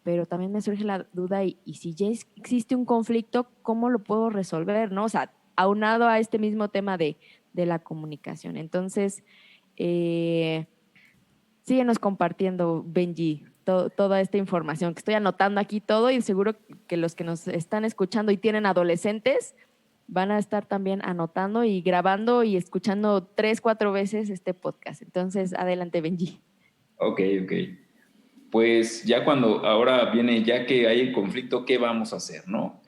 pero también me surge la duda, y si ya existe un conflicto, ¿cómo lo puedo resolver, no? O sea, aunado a este mismo tema de la comunicación. Entonces, síguenos compartiendo, Benji, toda esta información, que estoy anotando aquí todo, y seguro que los que nos están escuchando y tienen adolescentes van a estar también anotando y grabando y escuchando 3-4 veces este podcast. Entonces, adelante, Benji. Ok. Pues ya ahora viene, ya que hay el conflicto, ¿qué vamos a hacer, no?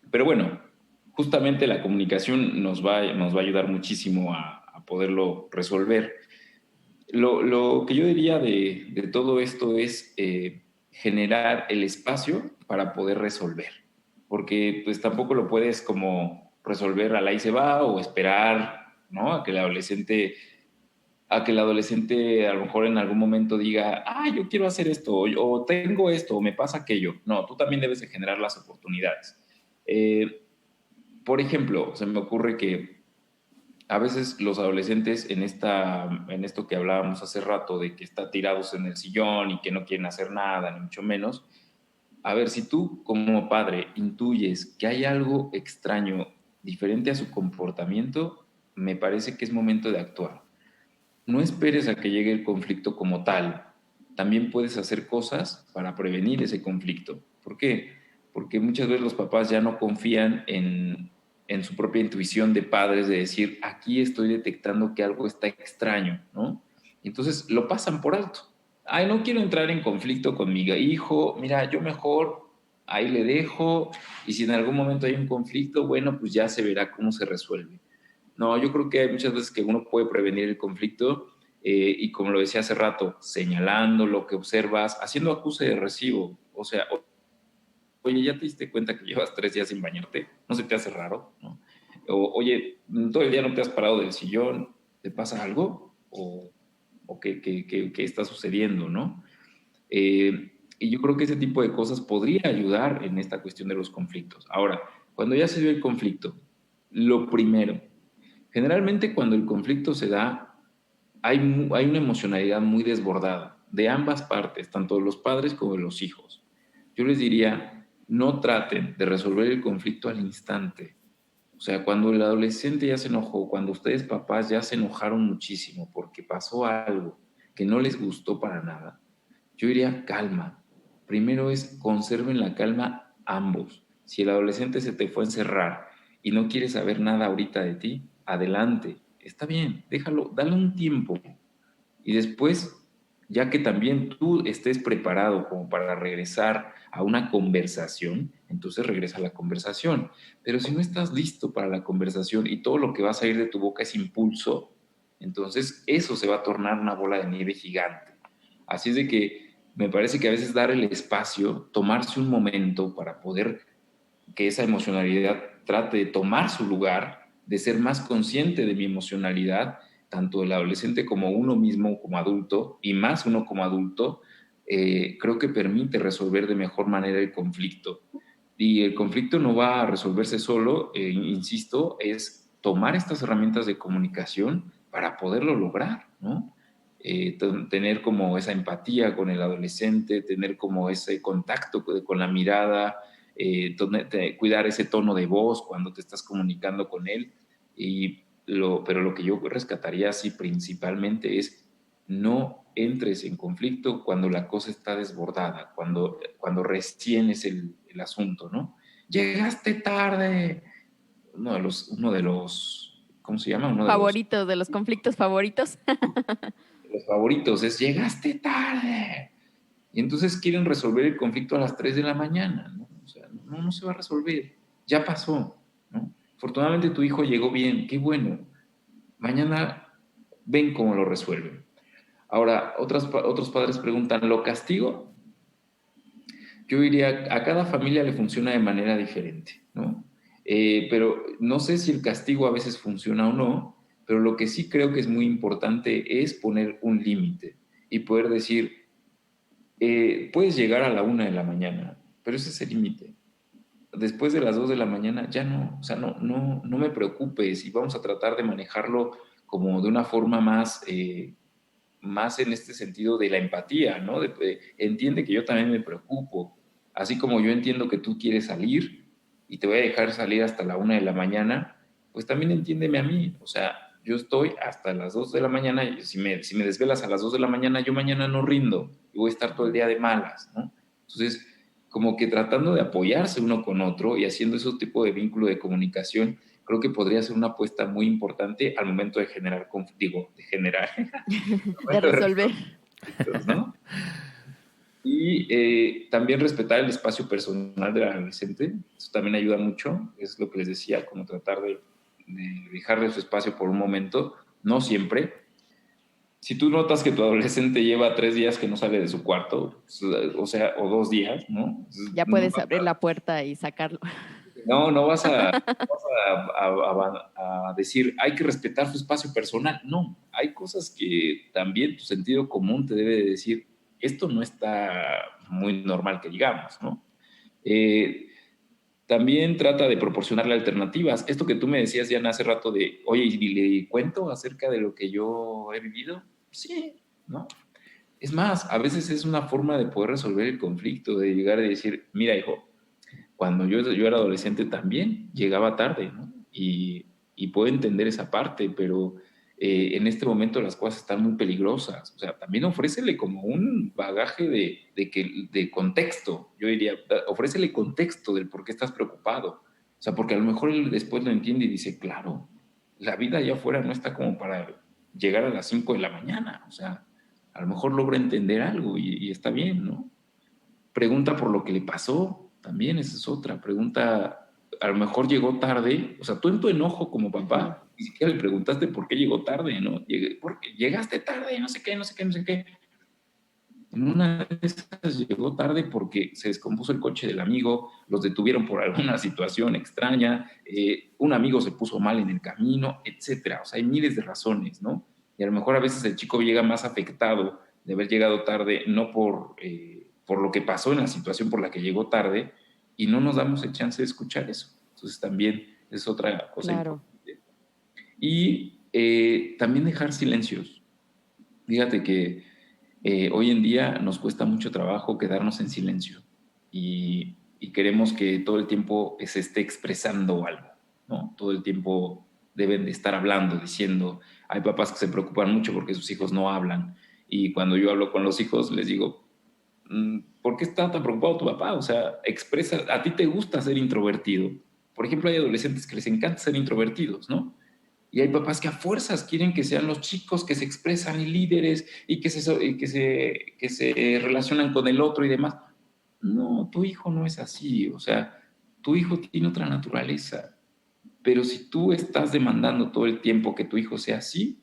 Pero bueno, justamente la comunicación nos va a ayudar muchísimo a poderlo resolver. Lo que yo diría de todo esto es generar el espacio para poder resolver, porque pues tampoco lo puedes como resolver al ahí se va o esperar, ¿no? A que el adolescente a lo mejor en algún momento diga, yo quiero hacer esto, o tengo esto, o me pasa aquello. No, tú también debes de generar las oportunidades. Por ejemplo, se me ocurre que a veces los adolescentes en esto que hablábamos hace rato, de que están tirados en el sillón y que no quieren hacer nada, ni mucho menos. A ver, si tú como padre intuyes que hay algo extraño, diferente a su comportamiento, me parece que es momento de actuar. No esperes a que llegue el conflicto como tal. También puedes hacer cosas para prevenir ese conflicto. ¿Por qué? Porque muchas veces los papás ya no confían en su propia intuición de padres de decir, aquí estoy detectando que algo está extraño, ¿no? Entonces lo pasan por alto. No quiero entrar en conflicto con mi hijo, mira, yo mejor ahí le dejo, y si en algún momento hay un conflicto, bueno, pues ya se verá cómo se resuelve. No, yo creo que hay muchas veces que uno puede prevenir el conflicto y como lo decía hace rato, señalando lo que observas, haciendo acuse de recibo. O sea, oye, ¿ya te diste cuenta que llevas 3 días sin bañarte? ¿No se te hace raro? ¿No? Oye, todo el día no te has parado del sillón, ¿te pasa algo? ¿O qué está sucediendo? ¿No? Y yo creo que ese tipo de cosas podría ayudar en esta cuestión de los conflictos. Ahora, cuando ya se dio el conflicto, lo primero, generalmente cuando el conflicto se da, hay una emocionalidad muy desbordada de ambas partes, tanto de los padres como de los hijos. Yo les diría, no traten de resolver el conflicto al instante. O sea, cuando el adolescente ya se enojó, cuando ustedes papás ya se enojaron muchísimo porque pasó algo que no les gustó para nada, yo diría calma. Primero es conserven la calma ambos. Si el adolescente se te fue a encerrar y no quiere saber nada ahorita de ti, adelante, está bien, déjalo, dale un tiempo. Y después, ya que también tú estés preparado como para regresar a una conversación, entonces regresa a la conversación. Pero si no estás listo para la conversación y todo lo que va a salir de tu boca es impulso, entonces eso se va a tornar una bola de nieve gigante. Así es de que me parece que a veces dar el espacio, tomarse un momento para poder que esa emocionalidad trate de tomar su lugar, de ser más consciente de mi emocionalidad, tanto el adolescente como uno mismo como adulto, y más uno como adulto, creo que permite resolver de mejor manera el conflicto. Y el conflicto no va a resolverse solo, insisto, es tomar estas herramientas de comunicación para poderlo lograr, ¿no? Tener como esa empatía con el adolescente, tener como ese contacto con la mirada, cuidar ese tono de voz cuando te estás comunicando con él. Pero lo que yo rescataría así principalmente es no entres en conflicto cuando la cosa está desbordada, cuando recién es el asunto, ¿no? Llegaste tarde. Uno de los ¿cómo se llama? Favoritos, de los conflictos favoritos. Los favoritos es llegaste tarde. Y entonces quieren resolver el conflicto a las 3 de la mañana, ¿no? O sea, no se va a resolver, ya pasó, ¿no? afortunadamente tu hijo llegó bien, qué bueno. Mañana ven cómo lo resuelven. Ahora, otros padres preguntan, ¿lo castigo? Yo diría, a cada familia le funciona de manera diferente, ¿no? Pero no sé si el castigo a veces funciona o no, pero lo que sí creo que es muy importante es poner un límite y poder decir, puedes llegar a la 1 de la mañana, pero ese es el límite. Después de las 2 de la mañana ya no, o sea, no me preocupes y vamos a tratar de manejarlo como de una forma más en este sentido de la empatía, ¿no? Entiende que yo también me preocupo, así como yo entiendo que tú quieres salir y te voy a dejar salir hasta la 1 de la mañana, pues también entiéndeme a mí, o sea, yo estoy hasta las 2 de la mañana y si me desvelas a las 2 de la mañana, yo mañana no rindo y voy a estar todo el día de malas, ¿no? Entonces, como que tratando de apoyarse uno con otro y haciendo ese tipo de vínculo de comunicación, creo que podría ser una apuesta muy importante al momento de generar, de resolver. ¿no? Y también respetar el espacio personal del adolescente, eso también ayuda mucho, es lo que les decía, como tratar de dejarle su espacio por un momento, no siempre. Si tú notas que tu adolescente lleva 3 días que no sale de su cuarto, o sea, o 2 días, ¿no? Ya puedes abrir la puerta y sacarlo. No vas a decir, hay que respetar su espacio personal. No, hay cosas que también tu sentido común te debe de decir, esto no está muy normal que digamos, ¿no? También trata de proporcionarle alternativas. Esto que tú me decías, Diana, hace rato de, oye, ¿y le cuento acerca de lo que yo he vivido? Sí, ¿no? Es más, a veces es una forma de poder resolver el conflicto, de llegar a decir, mira, hijo, cuando yo era adolescente también llegaba tarde, ¿no? Y puedo entender esa parte, pero en este momento las cosas están muy peligrosas. O sea, también ofrécele como un bagaje de contexto. Yo diría, ofrécele contexto del por qué estás preocupado. O sea, porque a lo mejor él después lo entiende y dice, claro, la vida allá afuera no está como para llegar a las 5 de la mañana. O sea, a lo mejor logra entender algo y está bien, ¿no? Pregunta por lo que le pasó, también esa es otra. Pregunta, a lo mejor llegó tarde, o sea, tú en tu enojo como papá, ni siquiera le preguntaste por qué llegó tarde, ¿no? Porque llegaste tarde, no sé qué. En una de esas llegó tarde porque se descompuso el coche del amigo, los detuvieron por alguna situación extraña, un amigo se puso mal en el camino, etcétera. O sea, hay miles de razones, ¿no? Y a lo mejor a veces el chico llega más afectado de haber llegado tarde, no por lo que pasó en la situación por la que llegó tarde, y no nos damos el chance de escuchar eso. Entonces también es otra cosa importante. Y también dejar silencios. Fíjate que hoy en día nos cuesta mucho trabajo quedarnos en silencio y queremos que todo el tiempo se esté expresando algo, ¿no? Todo el tiempo deben de estar hablando, diciendo. Hay papás que se preocupan mucho porque sus hijos no hablan y cuando yo hablo con los hijos les digo, ¿por qué está tan preocupado tu papá? O sea, expresa, a ti te gusta ser introvertido. Por ejemplo, hay adolescentes que les encanta ser introvertidos, ¿no? Y hay papás que a fuerzas quieren que sean los chicos que se expresan y líderes y que se relacionan con el otro y demás. No, tu hijo no es así. O sea, tu hijo tiene otra naturaleza. Pero si tú estás demandando todo el tiempo que tu hijo sea así,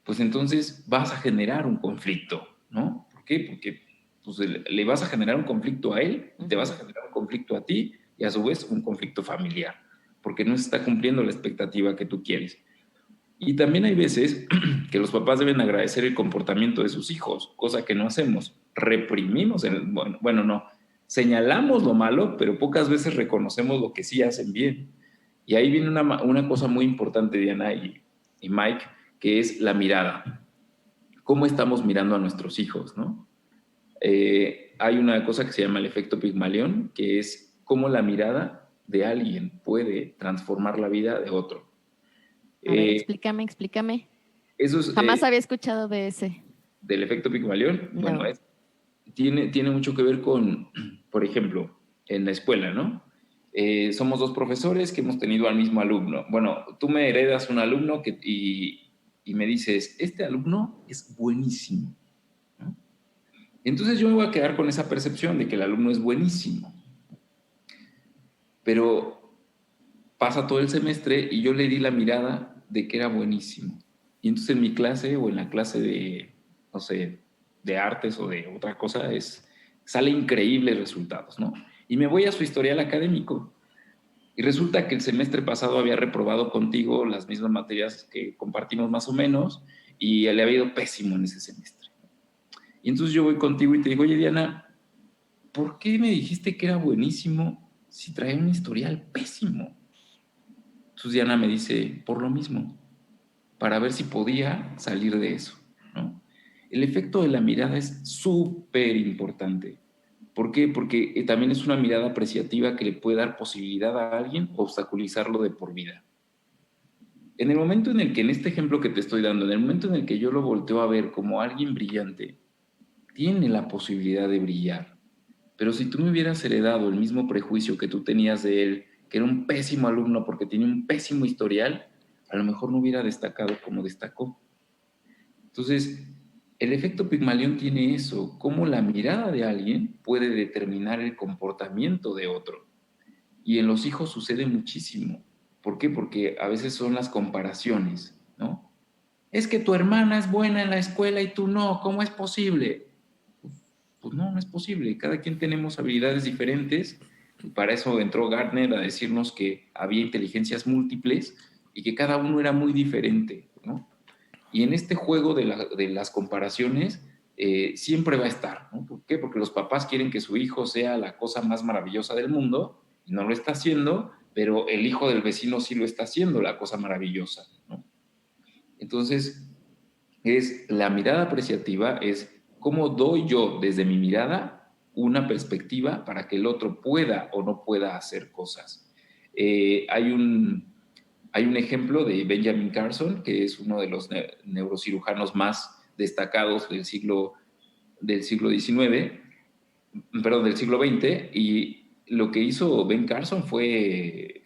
pues entonces vas a generar un conflicto, ¿no? ¿Por qué? Porque pues, le vas a generar un conflicto a él, te vas a generar un conflicto a ti y a su vez un conflicto familiar, porque no se está cumpliendo la expectativa que tú quieres. Y también hay veces que los papás deben agradecer el comportamiento de sus hijos, cosa que no hacemos. Reprimimos, no, señalamos lo malo, pero pocas veces reconocemos lo que sí hacen bien. Y ahí viene una cosa muy importante, Diana y Mike, que es la mirada. ¿Cómo estamos mirando a nuestros hijos, no? Hay una cosa que se llama el efecto Pigmalión, que es cómo la mirada de alguien puede transformar la vida de otro. A ver, explícame. Eso es, Jamás había escuchado de ese. ¿Del efecto Pigmalión? No. Bueno, tiene mucho que ver con, por ejemplo, en la escuela, ¿no? Somos 2 profesores que hemos tenido al mismo alumno. Bueno, tú me heredas un alumno y me dices, este alumno es buenísimo, ¿no? Entonces yo me voy a quedar con esa percepción de que el alumno es buenísimo. Pero pasa todo el semestre y yo le di la mirada de que era buenísimo. Y entonces en mi clase o en la clase de, no sé, de artes o de otra cosa, sale increíbles resultados, ¿no? Y me voy a su historial académico. Y resulta que el semestre pasado había reprobado contigo las mismas materias que compartimos más o menos y le había ido pésimo en ese semestre. Y entonces yo voy contigo y te digo, oye, Diana, ¿por qué me dijiste que era buenísimo si traía un historial pésimo? Entonces Diana me dice, por lo mismo, para ver si podía salir de eso, ¿no? El efecto de la mirada es súper importante. ¿Por qué? Porque también es una mirada apreciativa que le puede dar posibilidad a alguien o obstaculizarlo de por vida. En el momento en el que, en este ejemplo que te estoy dando, en el momento en el que yo lo volteo a ver como alguien brillante, tiene la posibilidad de brillar. Pero si tú me hubieras heredado el mismo prejuicio que tú tenías de él, que era un pésimo alumno porque tenía un pésimo historial, a lo mejor no hubiera destacado como destacó. Entonces, el efecto Pigmalión tiene eso, cómo la mirada de alguien puede determinar el comportamiento de otro. Y en los hijos sucede muchísimo. ¿Por qué? Porque a veces son las comparaciones, ¿no? Es que tu hermana es buena en la escuela y tú no, ¿cómo es posible? Pues no, no es posible. Cada quien tenemos habilidades diferentes. Y para eso entró Gardner a decirnos que había inteligencias múltiples y que cada uno era muy diferente, ¿no? Y en este juego de las comparaciones siempre va a estar, ¿no? ¿Por qué? Porque los papás quieren que su hijo sea la cosa más maravillosa del mundo y no lo está haciendo, pero el hijo del vecino sí lo está haciendo, la cosa maravillosa, ¿no? Entonces, la mirada apreciativa es cómo doy yo desde mi mirada una perspectiva para que el otro pueda o no pueda hacer cosas. Hay un ejemplo de Benjamin Carson, que es uno de los neurocirujanos más destacados del siglo XIX, perdón, del siglo XX, y lo que hizo Ben Carson fue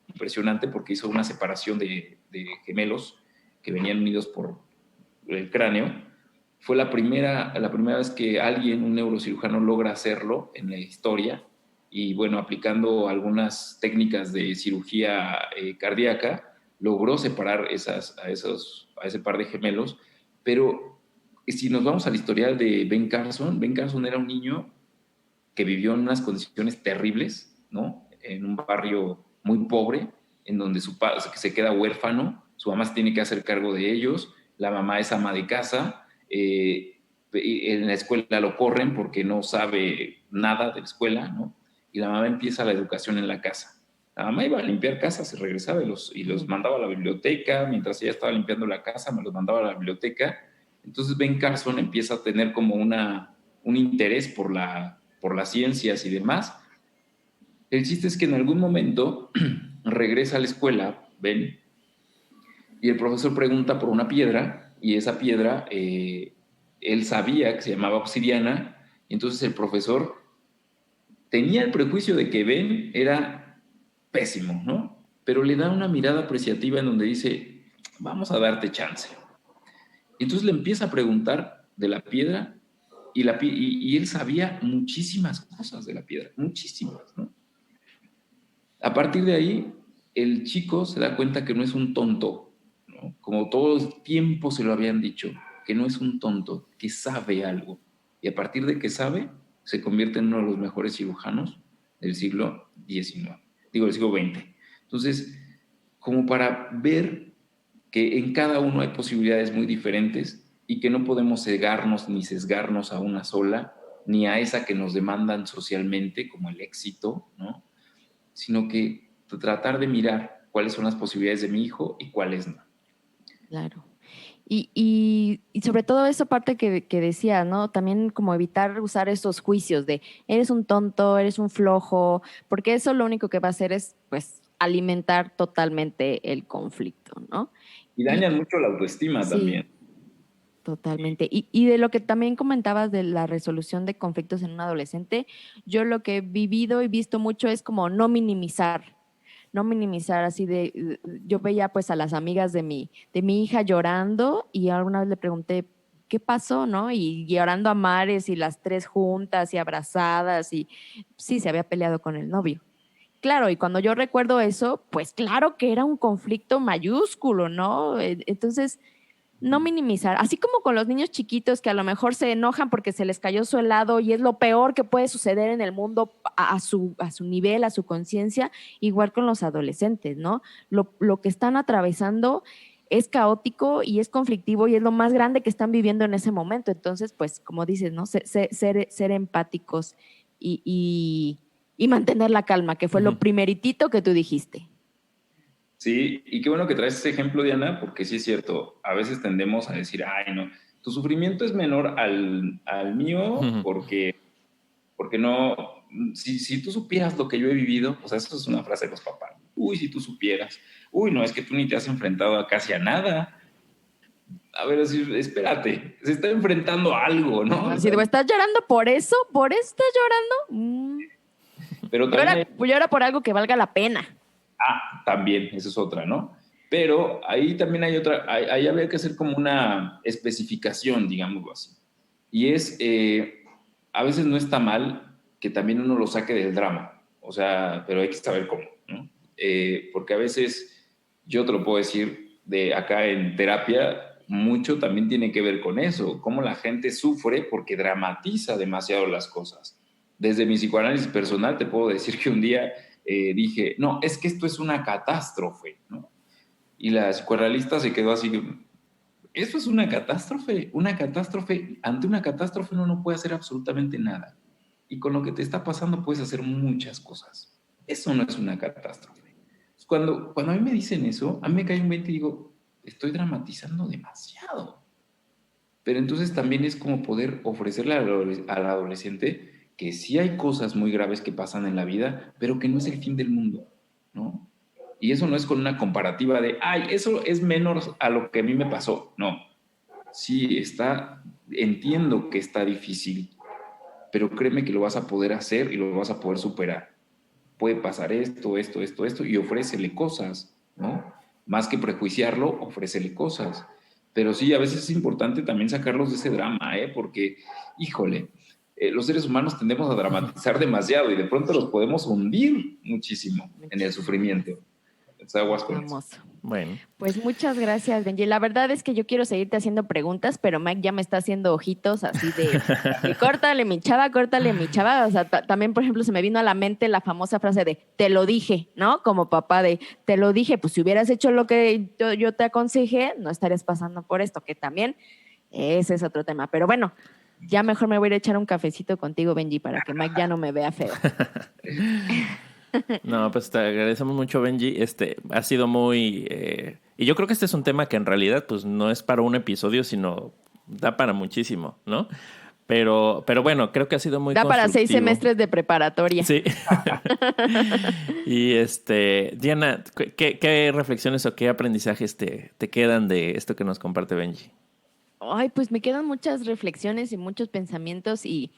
impresionante porque hizo una separación de gemelos que venían unidos por el cráneo. Fue la primera vez que un neurocirujano, logra hacerlo en la historia. Y bueno, aplicando algunas técnicas de cirugía cardíaca, logró separar a ese par de gemelos. Pero si nos vamos al historial de Ben Carson era un niño que vivió en unas condiciones terribles, ¿no? En un barrio muy pobre, en donde su padre se queda huérfano, su mamá se tiene que hacer cargo de ellos, la mamá es ama de casa, en la escuela lo corren porque no sabe nada de la escuela, ¿no? Y la mamá empieza la educación en la casa. La mamá iba a limpiar casa, se regresaba y los mandaba a la biblioteca. Mientras ella estaba limpiando la casa, me los mandaba a la biblioteca. Entonces Ben Carson empieza a tener como un interés por las ciencias y demás. El chiste es que en algún momento regresa a la escuela, Ben, y el profesor pregunta por una piedra, y esa piedra él sabía que se llamaba obsidiana, y entonces el profesor tenía el prejuicio de que Ben era pésimo, ¿no? Pero le da una mirada apreciativa en donde dice, vamos a darte chance. Entonces le empieza a preguntar de la piedra y él sabía muchísimas cosas de la piedra, muchísimas, ¿no? A partir de ahí, el chico se da cuenta que no es un tonto, ¿no? Como todo el tiempo se lo habían dicho, que no es un tonto, que sabe algo. Y a partir de que sabe, se convierte en uno de los mejores cirujanos del siglo XIX, del siglo XX. Entonces, como para ver que en cada uno hay posibilidades muy diferentes y que no podemos cegarnos ni sesgarnos a una sola, ni a esa que nos demandan socialmente, como el éxito, ¿no? Sino que tratar de mirar cuáles son las posibilidades de mi hijo y cuáles no. Claro. Y sobre todo esa parte que decía, ¿no? También como evitar usar esos juicios de eres un tonto, eres un flojo, porque eso lo único que va a hacer es, pues, alimentar totalmente el conflicto, ¿no? Y dañan mucho la autoestima también. Totalmente. Y de lo que también comentabas de la resolución de conflictos en un adolescente, yo lo que he vivido y visto mucho es como no minimizar así yo veía pues a las amigas de mi hija llorando y alguna vez le pregunté, ¿qué pasó, no? Y llorando a mares y las tres juntas y abrazadas y sí, se había peleado con el novio. Claro, y cuando yo recuerdo eso, pues claro que era un conflicto mayúsculo, ¿no? Entonces, no minimizar, así como con los niños chiquitos que a lo mejor se enojan porque se les cayó su helado y es lo peor que puede suceder en el mundo a su nivel, a su conciencia, igual con los adolescentes, ¿no? Lo que están atravesando es caótico y es conflictivo y es lo más grande que están viviendo en ese momento. Entonces, pues, como dices, ¿no? Ser empáticos y mantener la calma, que fue lo primeritito que tú dijiste. Sí, y qué bueno que traes ese ejemplo, Diana, porque sí es cierto, a veces tendemos a decir, ay, no, tu sufrimiento es menor al mío porque no, si tú supieras lo que yo he vivido, o sea, eso es una frase de los papás, uy, si tú supieras, uy, no, es que tú ni te has enfrentado casi a nada. A ver, así, espérate, se está enfrentando a algo, ¿no? Así de, ¿estás llorando por eso? ¿Por eso estás llorando? Pero también llora por algo que valga la pena. También, esa es otra, ¿no? Pero ahí también hay otra, ahí habría que hacer como una especificación, digámoslo así. Y es, a veces no está mal que también uno lo saque del drama, o sea, pero hay que saber cómo, ¿no? Porque a veces, yo te lo puedo decir, de acá en terapia, mucho también tiene que ver con eso, cómo la gente sufre porque dramatiza demasiado las cosas. Desde mi psicoanálisis personal te puedo decir que un día dije, no, es que esto es una catástrofe, ¿no? Y la psicoanalista se quedó así, ¿esto es una catástrofe? Ante una catástrofe uno no puede hacer absolutamente nada. Y con lo que te está pasando puedes hacer muchas cosas. Eso no es una catástrofe. Cuando a mí me dicen eso, a mí me cae un 20 y digo, estoy dramatizando demasiado. Pero entonces también es como poder ofrecerle al adolescente que sí hay cosas muy graves que pasan en la vida, pero que no es el fin del mundo, ¿no? Y eso no es con una comparativa de, ay, eso es menor a lo que a mí me pasó. No, sí, entiendo que está difícil, pero créeme que lo vas a poder hacer y lo vas a poder superar. Puede pasar esto, y ofrécele cosas, ¿no? Más que prejuiciarlo, ofrécele cosas. Pero sí, a veces es importante también sacarlos de ese drama, porque, híjole, los seres humanos tendemos a dramatizar demasiado y de pronto los podemos hundir muchísimo en el sufrimiento. Aguas con eso. Bueno. Pues muchas gracias, Benji. La verdad es que yo quiero seguirte haciendo preguntas, pero Mike ya me está haciendo ojitos así de córtale mi chava. O sea, también, por ejemplo, se me vino a la mente la famosa frase de te lo dije, ¿no? Como papá de te lo dije, pues si hubieras hecho lo que yo te aconsejé, no estarías pasando por esto, que también ese es otro tema. Pero bueno, ya mejor me voy a ir a echar un cafecito contigo, Benji, para que Mike ya no me vea feo. No, pues te agradecemos mucho, Benji. Ha sido muy... y yo creo que este es un tema que en realidad pues no es para un episodio, sino da para muchísimo, ¿no? Pero bueno, creo que ha sido muy da constructivo. Para 6 semestres de preparatoria. Sí. Y Diana, ¿qué reflexiones o qué aprendizajes te quedan de esto que nos comparte Benji? Ay, pues me quedan muchas reflexiones y muchos pensamientos y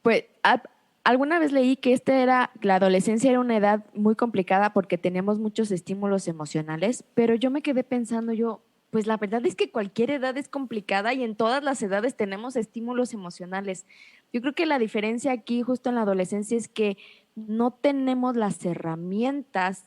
pues alguna vez leí que la adolescencia era una edad muy complicada porque teníamos muchos estímulos emocionales, pero yo me quedé pensando pues la verdad es que cualquier edad es complicada y en todas las edades tenemos estímulos emocionales. Yo creo que la diferencia aquí justo en la adolescencia es que no tenemos las herramientas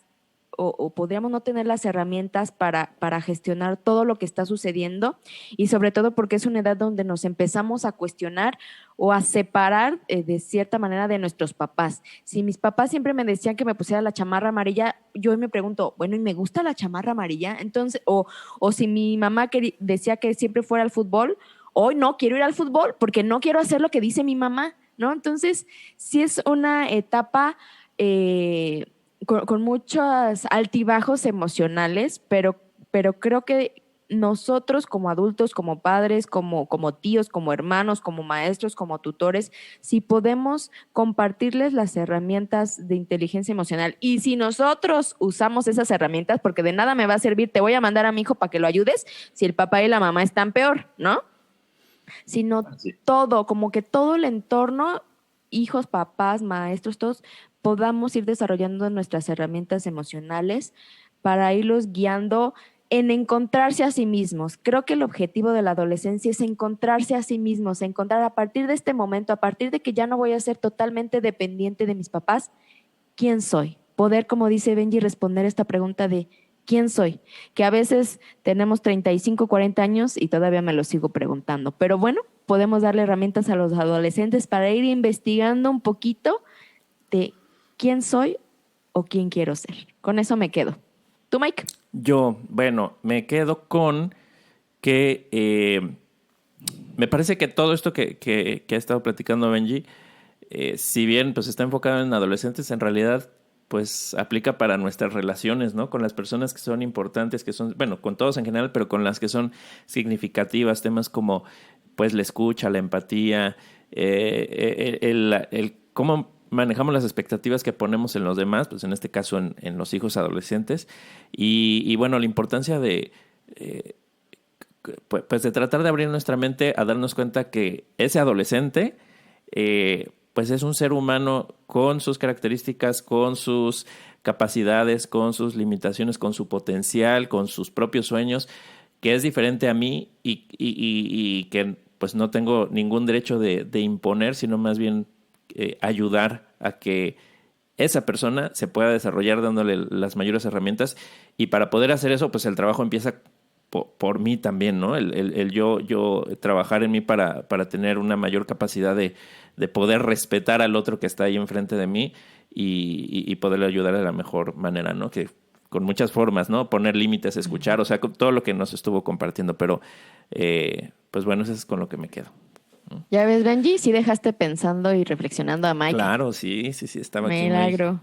o podríamos no tener las herramientas para gestionar todo lo que está sucediendo y sobre todo porque es una edad donde nos empezamos a cuestionar o a separar de cierta manera de nuestros papás. Si mis papás siempre me decían que me pusiera la chamarra amarilla, yo hoy me pregunto, bueno, ¿y me gusta la chamarra amarilla? Entonces, o si mi mamá decía que siempre fuera al fútbol, hoy no quiero ir al fútbol porque no quiero hacer lo que dice mi mamá, ¿no? Entonces, sí es una etapa con muchos altibajos emocionales, pero creo que nosotros como adultos, como padres, como tíos, como hermanos, como maestros, como tutores, si podemos compartirles las herramientas de inteligencia emocional y si nosotros usamos esas herramientas, porque de nada me va a servir, te voy a mandar a mi hijo para que lo ayudes si el papá y la mamá están peor, ¿no? Sino todo, como que todo el entorno, hijos, papás, maestros, todos podamos ir desarrollando nuestras herramientas emocionales para irlos guiando en encontrarse a sí mismos. Creo que el objetivo de la adolescencia es encontrarse a sí mismos, encontrar a partir de este momento, a partir de que ya no voy a ser totalmente dependiente de mis papás, ¿quién soy? Poder, como dice Benji, responder esta pregunta de ¿quién soy? Que a veces tenemos 35, 40 años y todavía me lo sigo preguntando. Pero bueno, podemos darle herramientas a los adolescentes para ir investigando un poquito de quién soy o quién quiero ser. Con eso me quedo. ¿Tú, Mike? Yo, bueno, me quedo con que me parece que todo esto que ha estado platicando Benji, si bien pues está enfocado en adolescentes, en realidad pues aplica para nuestras relaciones, ¿no? Con las personas que son importantes, que son, bueno, con todos en general, pero con las que son significativas, temas como pues la escucha, la empatía, el cómo manejamos las expectativas que ponemos en los demás, pues en este caso en los hijos adolescentes, y bueno, la importancia de pues de tratar de abrir nuestra mente a darnos cuenta que ese adolescente pues es un ser humano con sus características, con sus capacidades, con sus limitaciones, con su potencial, con sus propios sueños, que es diferente a mí y que pues no tengo ningún derecho de imponer, sino más bien ayudar a que esa persona se pueda desarrollar dándole las mayores herramientas. Y para poder hacer eso, pues el trabajo empieza por mí también, ¿no? El yo trabajar en mí para tener una mayor capacidad de poder respetar al otro que está ahí enfrente de mí y poderle ayudar de la mejor manera, ¿no? Que con muchas formas, ¿no? Poner límites, escuchar, o sea, con todo lo que nos estuvo compartiendo, pero pues bueno, eso es con lo que me quedo. Ya ves, Benji, sí dejaste pensando y reflexionando a Mike. Claro, sí, estaba aquí. Milagro.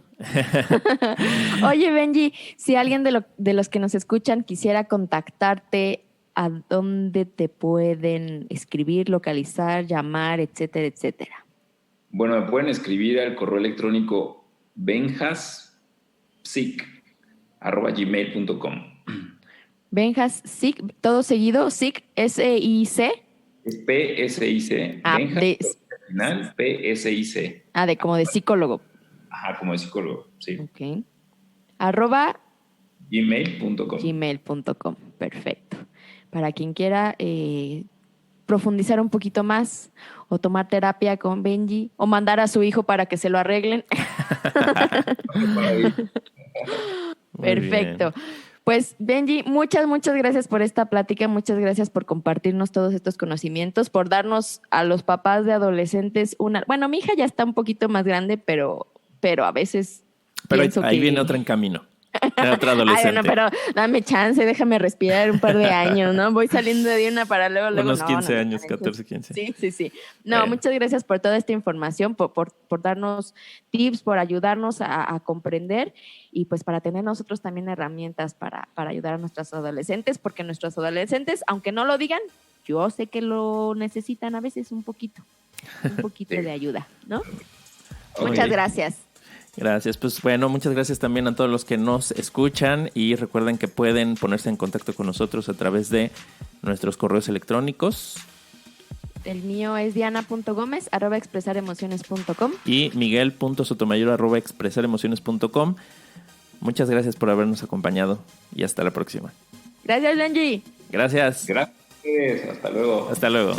Oye, Benji, si alguien de los que nos escuchan quisiera contactarte, ¿a dónde te pueden escribir, localizar, llamar, etcétera, etcétera? Bueno, me pueden escribir al correo electrónico benjaspsic@gmail.com. Benjaspsic, todo seguido, Sic, S-I-C. Es P-S-I-C. Final, P-S-I-C. Como de psicólogo. Ajá, como de psicólogo, sí. Ok. @gmail.com. Perfecto. Para quien quiera profundizar un poquito más o tomar terapia con Benji o mandar a su hijo para que se lo arreglen. Perfecto. Bien. Pues Benji, muchas gracias por esta plática, muchas gracias por compartirnos todos estos conocimientos, por darnos a los papás de adolescentes bueno, mi hija ya está un poquito más grande, pero a veces pienso ahí viene otra en camino. Otra adolescente. Ay, bueno, pero dame chance, déjame respirar un par de años, ¿no? Voy saliendo de una para luego. Unos 15 años, 14, 15. Sí. No, muchas gracias por toda esta información, por darnos tips, por ayudarnos a comprender y pues para tener nosotros también herramientas para ayudar a nuestros adolescentes, porque nuestros adolescentes, aunque no lo digan, yo sé que lo necesitan a veces un poquito de ayuda, ¿no? Okay. Muchas gracias. Gracias, pues bueno, muchas gracias también a todos los que nos escuchan y recuerden que pueden ponerse en contacto con nosotros a través de nuestros correos electrónicos. El mío es diana.gomez@expresaremociones.com y miguel.sotomayor@expresaremociones.com. Muchas gracias por habernos acompañado y hasta la próxima. Gracias, Benji. Gracias. Gracias, hasta luego. Hasta luego.